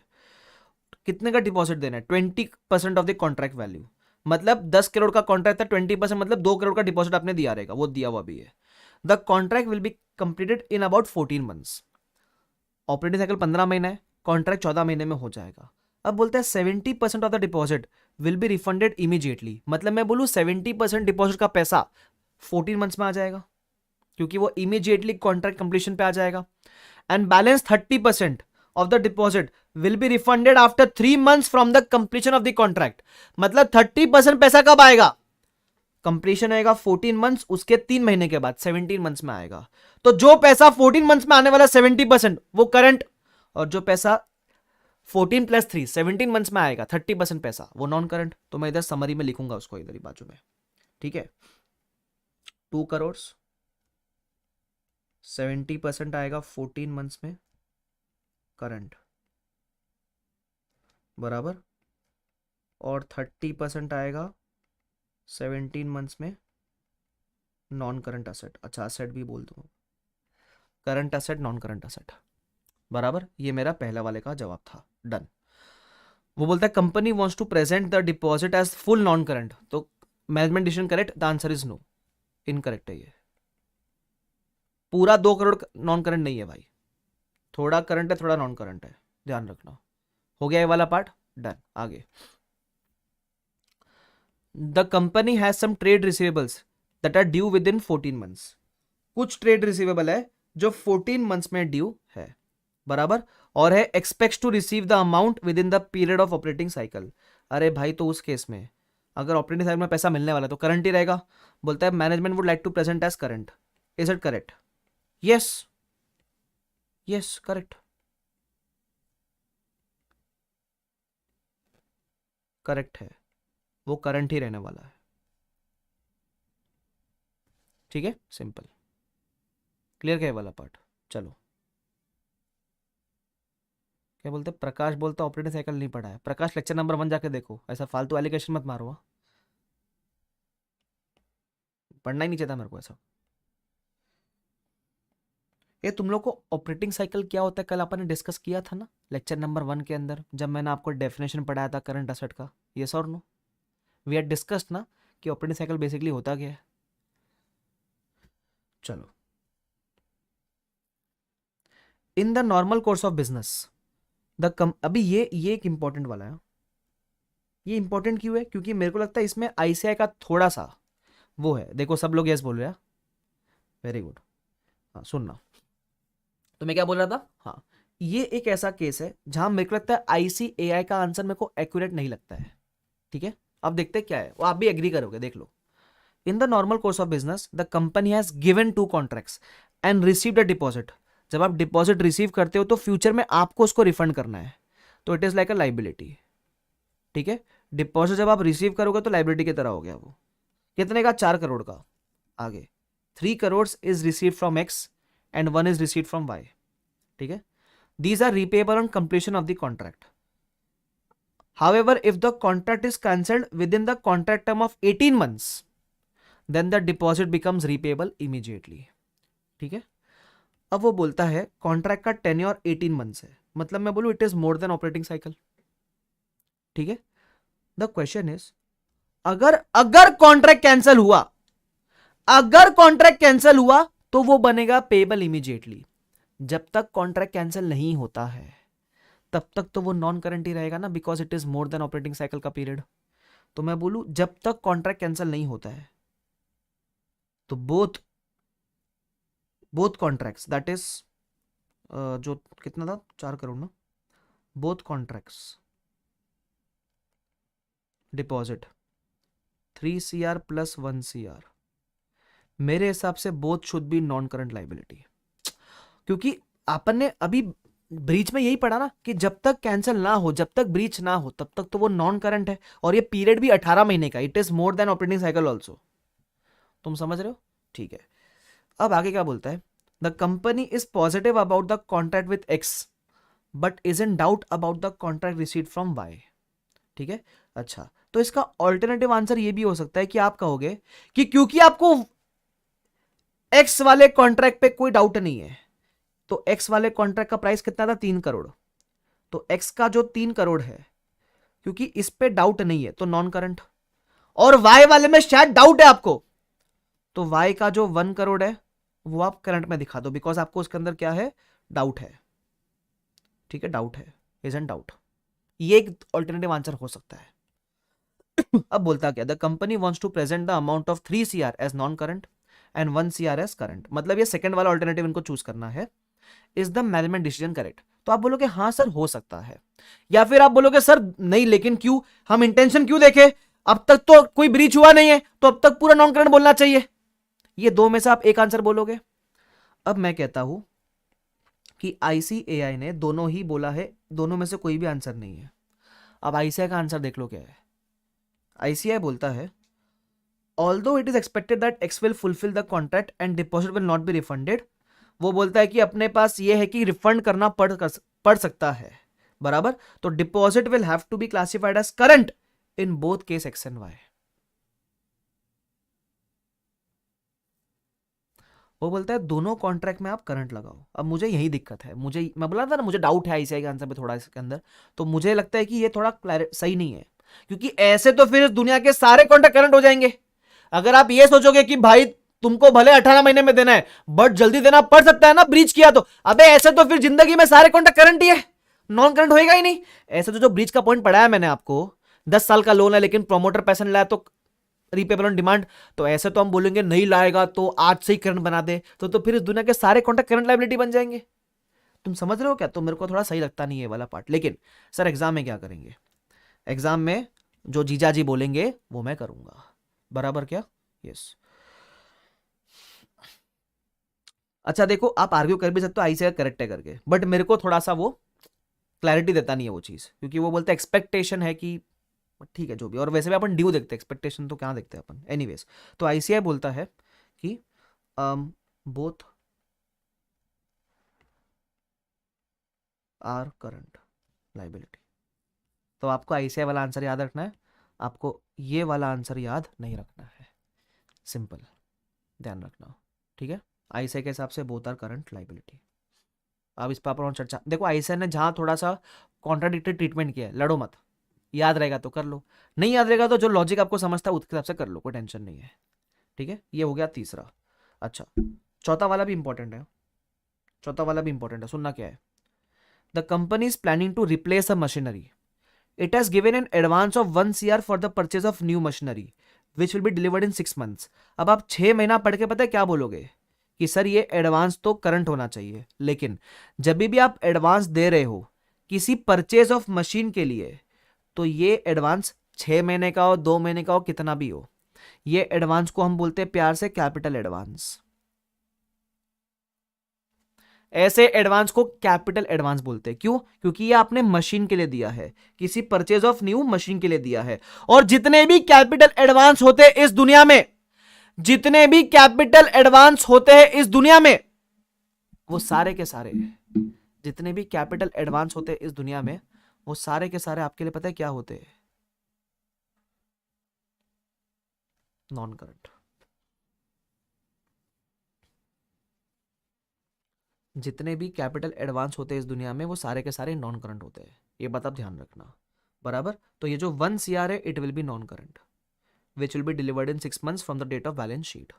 कितने का डिपॉजिट देना है, 20% ऑफ द कॉन्ट्रैक्ट वैल्यू, मतलब 10 करोड़ का कॉन्ट्रैक्ट था, 20% मतलब 2 करोड़ का डिपॉजिट आपने दिया रहेगा, वो दिया हुआ भी है। The contract will be completed in about 14 months, operating cycle 15 महीना है, कॉन्ट्रैक्ट 14 महीने में हो जाएगा। अब बोलते हैं 70% of the deposit will be refunded immediately, मतलब मैं बोलूं 70% डिपॉजिट का पैसा 14 मंथ्स में आ जाएगा, क्योंकि वो इमीडिएटली कॉन्ट्रैक्ट कंप्लीशन पे आ जाएगा। And balance 30% of the deposit will be refunded after 3 months from the completion of the contract, मतलब 30% पैसा कब आएगा, कंप्लीशन आएगा 14 मंथ्स, उसके 3 महीने के बाद 17 मंथ्स में आएगा। तो जो पैसा 14 मंथ्स में आने वाला 70% वो करंट, और जो पैसा 14 + 3 17 मंथ्स में आएगा 30% पैसा वो नॉन करंट। तो मैं इधर समरी में लिखूंगा उसको इधर ही बाजू में, ठीक है। 2 करोड़ 70% आएगा 14 मंथ्स में करंट, बराबर, और 30% आएगा 17 मंथ्स में नॉन करंट असेट, अच्छा असेट भी बोल दूँ, current asset non current asset, बराबर। ये मेरा पहला वाले का जवाब था, डन। वो बोलता है company wants to present the deposit as full non current, तो management decision correct, the answer is no, incorrect है ये। पूरा 2 करोड़ नॉन करंट नहीं है भाई, थोड़ा करंट है थोड़ा नॉन करंट है, ध्यान रखना। हो गया ये वाला पार्ट, डन। आगे, the company has some trade receivables that are due within 14 months, कुछ ट्रेड रिसीवेबल है जो 14 मंथ्स में ड्यू है, बराबर, और है expects to receive the amount within the period of operating cycle. अरे भाई, तो उस केस में अगर ऑपरेटिंग साइकिल में पैसा मिलने वाला तो करंट ही रहेगा। बोलता है management would like to present as current, is it correct? Yes, yes correct, correct है, वो करंट ही रहने वाला है, ठीक है, सिंपल, क्लियर क्या है वाला पार्ट। चलो, क्या बोलते हैं प्रकाश, बोलता ऑपरेटिंग साइकिल नहीं पढ़ा है। प्रकाश लेक्चर नंबर 1 जाके देखो, ऐसा फालतू एलिगेशन मत मारो, हाँ? पढ़ना ही नहीं चाहता मेरे को ऐसा। ये तुम लोग को ऑपरेटिंग साइकिल क्या होता है कल अपन ने डिस्कस किया था ना लेक्चर नंबर 1 के अंदर, जब मैंने आपको डेफिनेशन पढ़ाया था करंट असेट का। यस और नो? वी हैड डिस्कस्ड ना कि ऑपरेटिंग साइकिल बेसिकली होता क्या है। चलो, इन the normal course of business अभी ये एक इंपॉर्टेंट वाला है। ये इंपॉर्टेंट क्यों है? क्योंकि मेरे को लगता है इसमें आईसीआई का थोड़ा सा वो है। देखो सब लोग यस बोल रहे हैं, वेरी गुड। हाँ सुनना, तो मैं क्या बोल रहा था, हाँ, ये एक ऐसा केस है जहां मेरे को लगता है आईसीएआई का आंसर मेरे को एक्यूरेट नहीं लगता है, ठीक है। अब देखते हैं क्या है, वो आप भी एग्री करोगे, देख लो। In the normal course of business the company has given 2 contracts and received a deposit. जब आप डिपॉजिट रिसीव करते हो तो फ्यूचर में आपको उसको रिफंड करना है, तो it is like a liability, ठीक है। डिपॉजिट जब आप रिसीव करोगे तो लाइबिलिटी की तरह हो गया वो। कितने का? 4 करोड़ का। आगे, 3 crore is receive from X and 1 is receive from Y, ठीक है। These are repayable on completion of the contract. However, if the contract is cancelled within the contract term of 18 months, then the deposit becomes repayable immediately, ठीक है। अब वो बोलता है contract का tenure 18 months है, मतलब मैं बोलूं it is more than operating cycle, ठीक है। द क्वेश्चन इज, अगर अगर कॉन्ट्रैक्ट कैंसिल हुआ, अगर कॉन्ट्रैक्ट कैंसिल हुआ तो वो बनेगा पेबल इमीडिएटली। जब तक कॉन्ट्रैक्ट कैंसिल नहीं होता है तब तक तो वो नॉन करंट ही रहेगा ना, because it is more than operating cycle का पीरियड। तो मैं बोलूं जब तक कॉन्ट्रैक्ट कैंसिल नहीं होता है तो both both contracts that is जो कितना था 4 करोड़ ना, both contracts deposit 3 CR plus 1 CR, मेरे हिसाब से both should be non current liability. क्योंकि आपन ने अभी ब्रीच में यही पढ़ा ना कि जब तक कैंसिल ना हो, जब तक ब्रीच ना हो तब तक तो वो नॉन करंट है, और ये पीरियड भी 18 महीने का, it is more than operating cycle also. तुम समझ रहे हो, ठीक है। अब आगे क्या बोलता है, the company is positive about the contract with X but is in doubt about the contract received from Y, ठीक है। अच्छा, तो इसका ऑल्टरनेटिव आंसर ये भी हो सकता है कि आप कहोगे कि क्योंकि आपको एक्स वाले कॉन्ट्रैक्ट पे कोई डाउट नहीं है, तो एक्स वाले कॉन्ट्रैक्ट का प्राइस कितना था 3 करोड़, तो एक्स का जो 3 करोड़ है क्योंकि इस पे डाउट नहीं है तो नॉन करंट, और वाई वाले में शायद डाउट है आपको, तो वाई का जो 1 करोड़ है वो आप करंट में दिखा दो, बिकॉज आपको उसके अंदर क्या है, डाउट है, ठीक है, डाउट है, इज एन डाउट। ये एक ऑल्टरनेटिव आंसर हो सकता है। अब बोलता क्या, the company wants to present the amount of 3 CR as non current and 1 CR as current, मतलब ये सेकंड वाला ऑल्टरनेटिव इनको चूज करना है। Is the management decision correct, तो आप बोलोगे हाँ सर हो सकता है, या फिर आप बोलोगे सर नहीं, लेकिन क्यों, हम इंटेंशन क्यों देखें, अब तक तो कोई ब्रीच हुआ नहीं है तो अब तक पूरा नॉन करंट बोलना चाहिए। ये दो में से आप एक आंसर बोलोगे। अब मैं कहता हूं कि ICAI ने दोनों ही बोला है, दोनों में से कोई भी आंसर नहीं है। अब ICAI का आंसर देख लो क्या है। ICAI बोलता है, although it is expected that x will fulfil the contract and deposit will not be refunded, वो बोलता है कि अपने पास ये है कि रिफंड करना पड़ सकता है, बराबर, तो deposit will have to be classified as current in both case X and Y. वो बोलता है दोनों कॉन्ट्रैक्ट में आप करंट लगाओ। अब मुझे यही दिक्कत है, मुझे, मैं बोला था ना मुझे डाउट है आईसीआई के आंसर पे थोड़ा इसके अंदर, तो मुझे लगता है कि ये थोड़ा सही नहीं है, क्योंकि ऐसे तो फिर दुनिया के सारे कॉन्ट्रैक्ट करंट हो जाएंगे। अगर आप ये सोचोगे कि भाई तुमको भले 18 महीने में देना है बट जल्दी देना पड़ सकता है ना ब्रीच किया तो, अबे ऐसे तो फिर जिंदगी में सारे कॉन्ट्रैक्ट करंट ही है, नॉन करंट होएगा ही नहीं। ऐसे तो जो ब्रीच का पॉइंट पढ़ाया मैंने आपको, 10 साल का लोन है लेकिन प्रोमोटर पैसा लाया तो रीपेबल ऑन डिमांड, तो ऐसे तो हम बोलेंगे नहीं लाएगा तो आज से ही करंट बना दे, तो फिर इस दुनिया के सारे कॉन्ट्रैक्ट करंट लायबिलिटी बन जाएंगे। तुम समझ रहे हो क्या, तो मेरे को थोड़ा सही लगता नहीं है वाला पार्ट, लेकिन सर एग्जाम में क्या करेंगे, एग्जाम में जो जीजा जी बोलेंगे वो मैं करूंगा, बराबर क्या, यस। अच्छा देखो, आप आर्ग्यू कर भी सकते हो आई से करेक्ट है करके, बट मेरे को थोड़ा सा वो क्लैरिटी देता नहीं है वो चीज, क्योंकि वो बोलते एक्सपेक्टेशन है कि ठीक है जो भी, और वैसे भी अपन ड्यू देखते हैं, एक्सपेक्टेशन तो क्या देखते हैं अपन, एनीवेज। तो आईसीआई बोलता है कि बोथ आर करंट लाइबिलिटी, तो आपको आईसीआई वाला आंसर याद रखना है, आपको ये वाला आंसर याद नहीं रखना है, सिंपल, ध्यान रखना, ठीक है। आईसीआई के हिसाब से बोथ आर करंट लाइबिलिटी। अब इस पर अपन और चर्चा, देखो आईसीआई ने जहां थोड़ा सा कॉन्ट्राडिक्टरी ट्रीटमेंट किया है, लड़ो मत, याद रहेगा तो कर लो, नहीं याद रहेगा तो जो लॉजिक आपको समझता है उसके हिसाब से कर लो, कोई टेंशन नहीं है, ठीक है। ये हो गया तीसरा। अच्छा, चौथा वाला भी इंपॉर्टेंट है, चौथा वाला भी इंपॉर्टेंट है, सुनना क्या है। The company is planning to replace a machinery, it has given an advance of 1 CR for the purchase of new machinery which will be delivered in 6 months। अब आप 6 महीना पढ़ के पता है क्या बोलोगे कि सर ये एडवांस तो करंट होना चाहिए, लेकिन जब भी आप एडवांस दे रहे हो किसी परचेज ऑफ मशीन के लिए, तो ये एडवांस 6 महीने का हो, 2 महीने का हो, कितना भी हो, ये एडवांस को हम बोलते हैं प्यार से कैपिटल एडवांस। ऐसे एडवांस को कैपिटल एडवांस बोलते हैं, क्यों, क्योंकि ये आपने मशीन के लिए दिया है, किसी परचेज ऑफ न्यू मशीन के लिए दिया है। और जितने भी कैपिटल एडवांस होते हैं इस दुनिया में, जितने भी कैपिटल एडवांस होते हैं इस दुनिया में, वो सारे के सारे, जितने भी कैपिटल एडवांस होते हैं इस दुनिया में, वो सारे के सारे आपके लिए पता है क्या होते हैं, नॉन करंट। जितने भी कैपिटल एडवांस होते हैं इस दुनिया में वो सारे के सारे नॉन करंट होते हैं, ये बात आप ध्यान रखना, बराबर। तो ये जो 1 CR है it will be non current which will be delivered in 6 months from the date of balance sheet.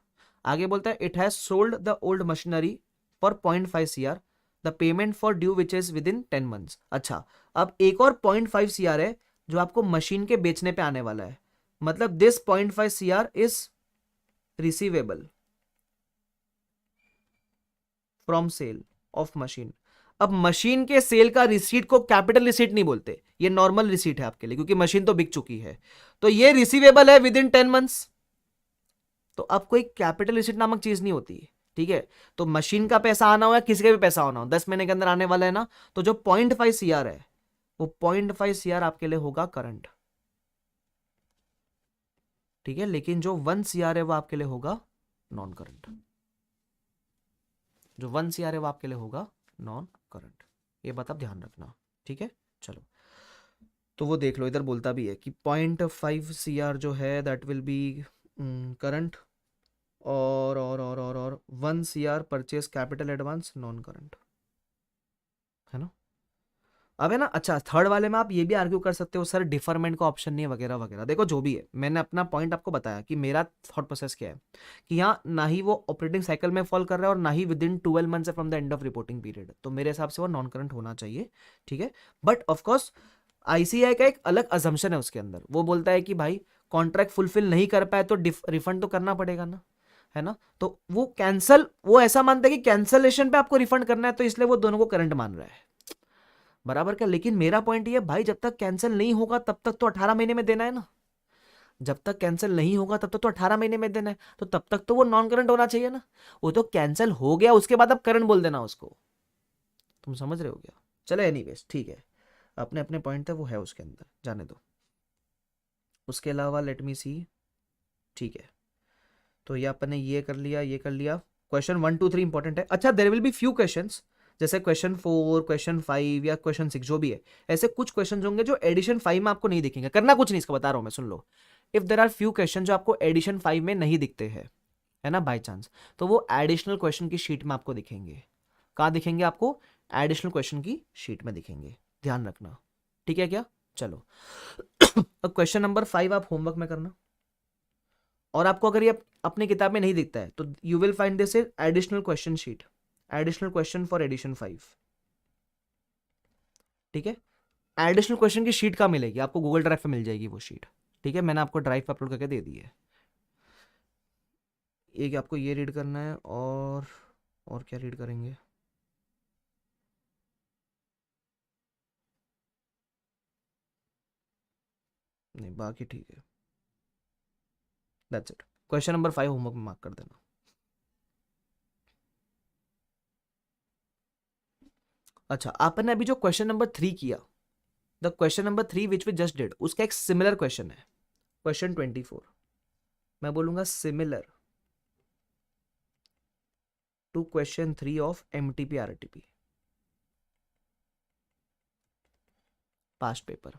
आगे बोलता है it has sold the old machinery for 0.5 CR, the payment for due which is within 10 months। अच्छा, अब एक और 0.5 CR है जो आपको मशीन के बेचने पे आने वाला है, मतलब this 0.5 CR is receivable from sale of machine. अब मशीन के सेल का रिसीट को कैपिटल रिसीट नहीं बोलते, ये नॉर्मल रिसीट है आपके लिए क्योंकि मशीन तो बिक चुकी है, तो ये रिसीवेबल है विद इन 10 months। तो अब कोई कैपिटल रिसीट नामक चीज नहीं होती, ठीक है। तो मशीन का पैसा आना हो या किसी का भी पैसा आना हो 10 महीने के अंदर आने वाला है ना, तो जो 0.5 CR है वो 0.5 CR आपके लिए होगा करंट, ठीक है। लेकिन जो 1 CR है वो आपके लिए होगा नॉन करंट, जो 1 CR है वो आपके लिए होगा नॉन करंट, ये बात आप ध्यान रखना, ठीक है। चलो, तो वो देख लो, इधर बोलता भी है कि 0.5 CR जो है दैट विल बी करंट, और 1 CR purchase capital advance non current, है ना। अब है ना, अच्छा थर्ड वाले में आप ये भी आर्ग्यू कर सकते हो सर डिफरमेंट का ऑप्शन नहीं है वगैरह वगैरह। देखो जो भी है, मैंने अपना पॉइंट आपको बताया कि मेरा थॉट प्रोसेस क्या है, कि यहाँ ना ही वो ऑपरेटिंग साइकिल में फॉल कर रहा है और ना ही within 12 months from the end of reporting period, तो मेरे हिसाब से वो नॉन करंट होना चाहिए, ठीक है। बट ऑफकोर्स ICAI का एक अलग अजम्पशन है उसके अंदर, वो बोलता है कि भाई कॉन्ट्रैक्ट फुलफिल नहीं कर पाए तो रिफंड तो करना पड़ेगा ना, है ना। तो वो कैंसल, वो ऐसा मानता है कि कैंसलेशन पे आपको रिफंड करना है, तो इसलिए वो दोनों को करंट मान रहा है, बराबर का। लेकिन मेरा पॉइंट ये भाई जब तक कैंसिल नहीं होगा तब तक तो 18 महीने में देना है ना, जब तक कैंसिल नहीं होगा तब तक तो 18 महीने में देना है, तो तब तक तो वो नॉन करंट होना चाहिए ना। वो तो कैंसिल हो गया उसके बाद अब करंट बोल देना उसको, तुम समझ रहे हो क्या। चलो एनीवेज ठीक है, अपने अपने पॉइंट है वो है उसके अंदर, जाने दो। उसके अलावा लेट मी सी, ठीक है। तो ये अपन ने ये कर लिया, ये कर लिया। क्वेश्चन 1 2 3 इंपॉर्टेंट है। अच्छा, there will be few questions जैसे क्वेश्चन 4, क्वेश्चन 5 या क्वेश्चन 6 जो भी है, ऐसे कुछ क्वेश्चन होंगे जो एडिशन 5 में आपको नहीं दिखेंगे। करना कुछ नहीं, इसका बता रहा हूं मैं, सुन लो। If there are few question जो आपको एडिशन 5 में नहीं दिखते हैं, है ना, बाय चांस, तो वो एडिशनल क्वेश्चन की शीट में आपको दिखेंगे। कहाँ दिखेंगे आपको? एडिशनल क्वेश्चन की शीट में दिखेंगे, ध्यान रखना, ठीक है क्या। चलो अब क्वेश्चन नंबर 5 आप होमवर्क में करना, और आपको अगर ये अपनी किताब में नहीं दिखता है तो you will find this additional question sheet, additional question for addition 5, ठीक है। एडिशनल क्वेश्चन की शीट कहाँ मिलेगी आपको? गूगल ड्राइव पे मिल जाएगी वो शीट, ठीक है। मैंने आपको ड्राइव पे अपलोड करके दे दी है। एक आपको ये रीड करना है, और क्या रीड करेंगे? नहीं, बाकी ठीक है, that's it. Question number 5 homework में मार्क कर देना। अच्छा, आपने अभी जो क्वेश्चन नंबर 3 किया, the question number 3 which we just did, उसका एक सिमिलर क्वेश्चन है, क्वेश्चन 24। मैं बोलूंगा similar to question 3 of MTP RTP past paper,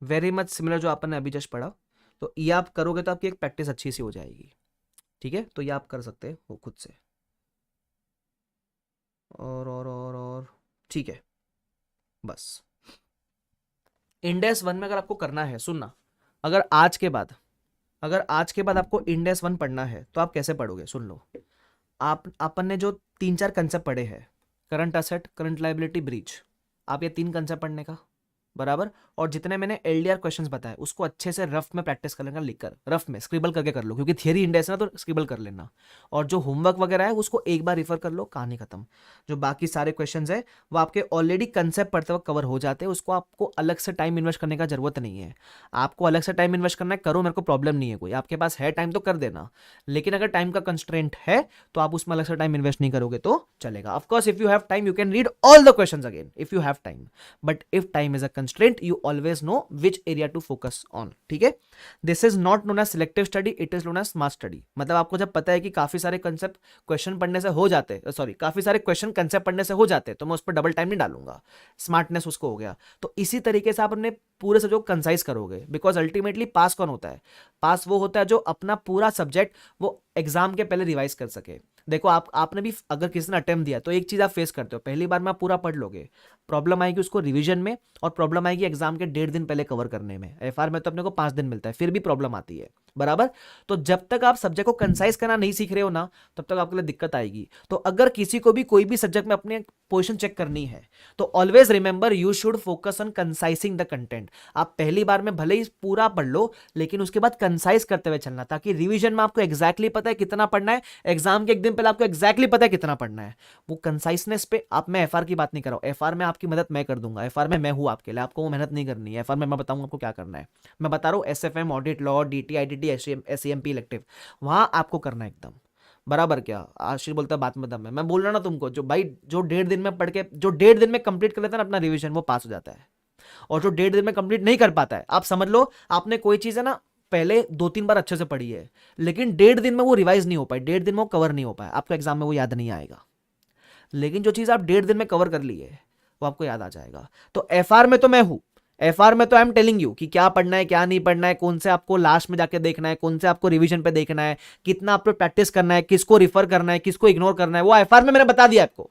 very much similar जो आपने अभी जस्ट पढ़ा। तो ये आप करोगे तो आपकी एक प्रैक्टिस अच्छी सी हो जाएगी, ठीक है। तो ये आप कर सकते हो खुद से, और ठीक है। बस इंडेक्स 1 में अगर आपको करना है, सुनना, अगर आज के बाद आपको इंडेक्स 1 पढ़ना है तो आप कैसे पढ़ोगे, सुन लो। आप अपन ने जो 3 4 कंसेप्ट पढ़े हैं, current asset, current liability, breach, आप ये 3 कंसेप्ट पढ़ने का, बराबर। और जितने मैंने LDR क्वेश्चंस बताए उसको अच्छे से रफ में प्रैक्टिस कर लेना, लिखकर रफ में स्क्रिबल करके कर लो, क्योंकि थियरी इंडेक्स है ना, तो स्क्रिबल कर लेना। और जो होमवर्क वगैरह है उसको एक बार रिफर कर लो, कहानी खत्म। जो बाकी सारे क्वेश्चंस है वो आपके ऑलरेडी कंसेप्ट पढ़ते वक्त कवर हो जाते हैं, उसको आपको अलग से टाइम इन्वेस्ट करने का जरूरत नहीं है। आपको अलग से टाइम इन्वेस्ट करना है, करो, मेरे को प्रॉब्लम नहीं है कोई, आपके पास है टाइम तो कर देना। लेकिन अगर टाइम का कंस्ट्रेंट है तो आप उसमें अलग से टाइम इन्वेस्ट नहीं करोगे तो चलेगा। Of course if you have time you can read all the questions again if you have time, but if time is a constraint you always know which area to focus on, ठीक है। This is not known as selective study, it is known as smart study. मतलब आपको जब पता है कि काफी सारे कंसेप्ट क्वेश्चन पढ़ने से हो जाते, सॉरी काफी सारे क्वेश्चन कंसेप्ट पढ़ने से हो जाते, तो मैं उस पर डबल टाइम नहीं डालूंगा, स्मार्टनेस उसको हो गया। तो इसी तरीके से आप अपने पूरे सब्जेक्ट को कंसाइज करोगे, बिकॉज अल्टीमेटली पास कौन होता है? पास वो होता है जो अपना पूरा सब्जेक्ट वो एग्जाम के पहले रिवाइज कर सके। देखो आपने भी अगर किसी ने अटेम्प्ट दिया तो एक चीज आप फेस करते हो, पहली बार में आप पूरा पढ़ लोगे, प्रॉब्लम आएगी उसको रिवीजन में, और प्रॉब्लम आएगी एग्जाम के 1.5 दिन पहले कवर करने में। एफआर में तो अपने को 5 दिन मिलता है, फिर भी प्रॉब्लम आती है, बराबर। तो जब तक आप सब्जेक्ट को कंसाइज करना नहीं सीख रहे हो ना, तब तक आपके लिए दिक्कत आएगी। तो अगर किसी को भी कोई भी सब्जेक्ट में अपने पोजीशन चेक करनी है तो always remember you should focus on concising the content. आप पहली बार में भले ही पूरा पढ़ लो, लेकिन उसके बाद कंसाइज करते हुए चलना, ताकि रिवीजन में आपको एग्जैक्टली पता है कितना पढ़ना है, एग्जाम के एक दिन पहले आपको एग्जैक्टली पता है कितना पढ़ना है। वो कंसाइसनेस पे आप, मैं एफआर की बात नहीं कर रहा हूं, एफआर में आपकी मदद मैं कर दूंगा, एफआर में मैं हूं आपके लिए, आपको वो मेहनत नहीं करनी है। एफआर में मैं बताऊंगा आपको क्या करना है, मैं बता रहा हूं SFM, audit, law, DT, ITT, SEMP elective, वहां आपको करना है एकदम बराबर। क्या आशीष बोलता है बात में दम है, मैं बोल रहा ना तुमको, जो भाई जो 1.5 दिन में पढ़ के, जो 1.5 दिन में कंप्लीट कर लेता है ना अपना रिवीजन, वो पास हो जाता है। और जो 1.5 दिन में कंप्लीट नहीं कर पाता है, आप समझ लो आपने कोई चीज है ना पहले 2-3 बार अच्छे से पढ़ी है, लेकिन 1.5 दिन में वो रिवाइज नहीं हो पाई, 1.5 दिन में वो कवर नहीं हो पाया, आपको एग्जाम में वो याद नहीं आएगा। लेकिन जो चीज आप 1.5 दिन में कवर कर ली है वो आपको याद आ जाएगा। तो एफआर में तो मैं हूं, एफआर में तो आई एम टेलिंग यू कि क्या पढ़ना है क्या नहीं पढ़ना है, कौन से आपको लास्ट में जाके देखना है, कौन से आपको रिवीजन पे देखना है, कितना आपको प्रैक्टिस करना है, किसको रिफर करना है, किसको इग्नोर करना है, वो एफआर में मैंने बता दिया आपको,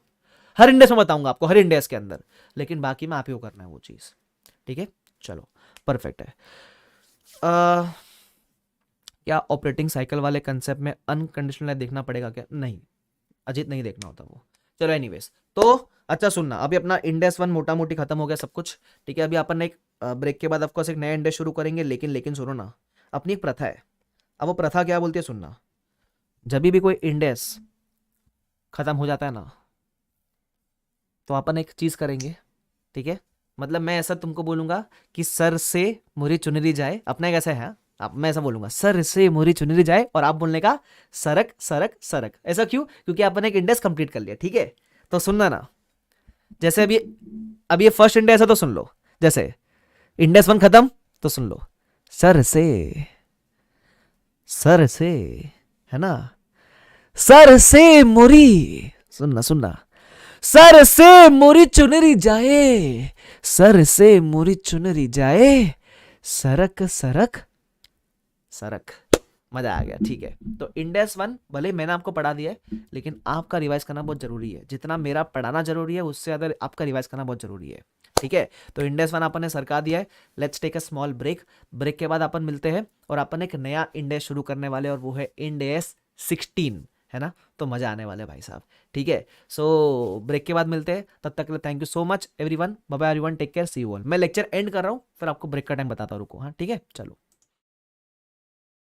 हर इंडेक्स में बताऊंगा आपको, हर इंडेक्स के अंदर। लेकिन बाकी में आप ही को करना है वो चीज, ठीक है। चलो परफेक्ट है। क्या ऑपरेटिंग साइकिल वाले कंसेप्ट में अनकंडीशनल देखना पड़ेगा क्या? नहीं, अजीत नहीं देखना होता वो। चलो एनीवेज, तो अच्छा सुनना, अभी अपना इंडेक्स 1 मोटा मोटी खत्म हो गया सब कुछ, ठीक है। अभी अपन एक ब्रेक के बाद ऑफकोर्स एक नया इंडेक्स शुरू करेंगे, लेकिन सुनो ना, अपनी एक प्रथा है। अब वो प्रथा क्या बोलती है सुनना, जब भी कोई इंडेक्स खत्म हो जाता है ना, तो अपन एक चीज करेंगे, ठीक है। मतलब मैं ऐसा तुमको बोलूंगा कि सर से मुरी चुनरी जाए, अपना एक ऐसा है, अब मैं ऐसा बोलूंगा सर से मुरी चुनरी जाए, और आप बोलने का सरक सरक सरक। ऐसा क्यों? क्योंकि आपने एक इंडेक्स कंप्लीट कर लिया, ठीक है। तो सुनना ना, जैसे अभी ये फर्स्ट इंडेक्स है तो सुन लो, जैसे इंडेक्स 1 खत्म तो सुन लो, सर से है ना, सर से मुरी, सुनना, सर से मुरी चुनरी जाए, सर से मुरी चुनरी जाए, सरक सरक सरक। मजा आ गया, ठीक है। तो इंडेक्स 1 भले मैंने आपको पढ़ा दिया है, लेकिन आपका रिवाइज करना बहुत जरूरी है। जितना मेरा पढ़ाना जरूरी है, उससे ज्यादा आपका रिवाइज करना बहुत जरूरी है, ठीक है। तो इंडेक्स 1 अपन ने सरका दिया है। Let's take a small break, break के बाद अपन मिलते हैं और अपन एक नया इंडेक्स शुरू करने वाले, और वो है इंडेक्स 16, है ना। तो मजा आने वाले भाई साहब, ठीक है। सो ब्रेक के बाद मिलते हैं, तब तक के लिए thank you so much everyone, bye bye everyone, take care, see you all. मैं लेक्चर एंड कर रहा हूँ, फिर आपको ब्रेक का टाइम बताता हूँ, रुको, हाँ ठीक है, चलो।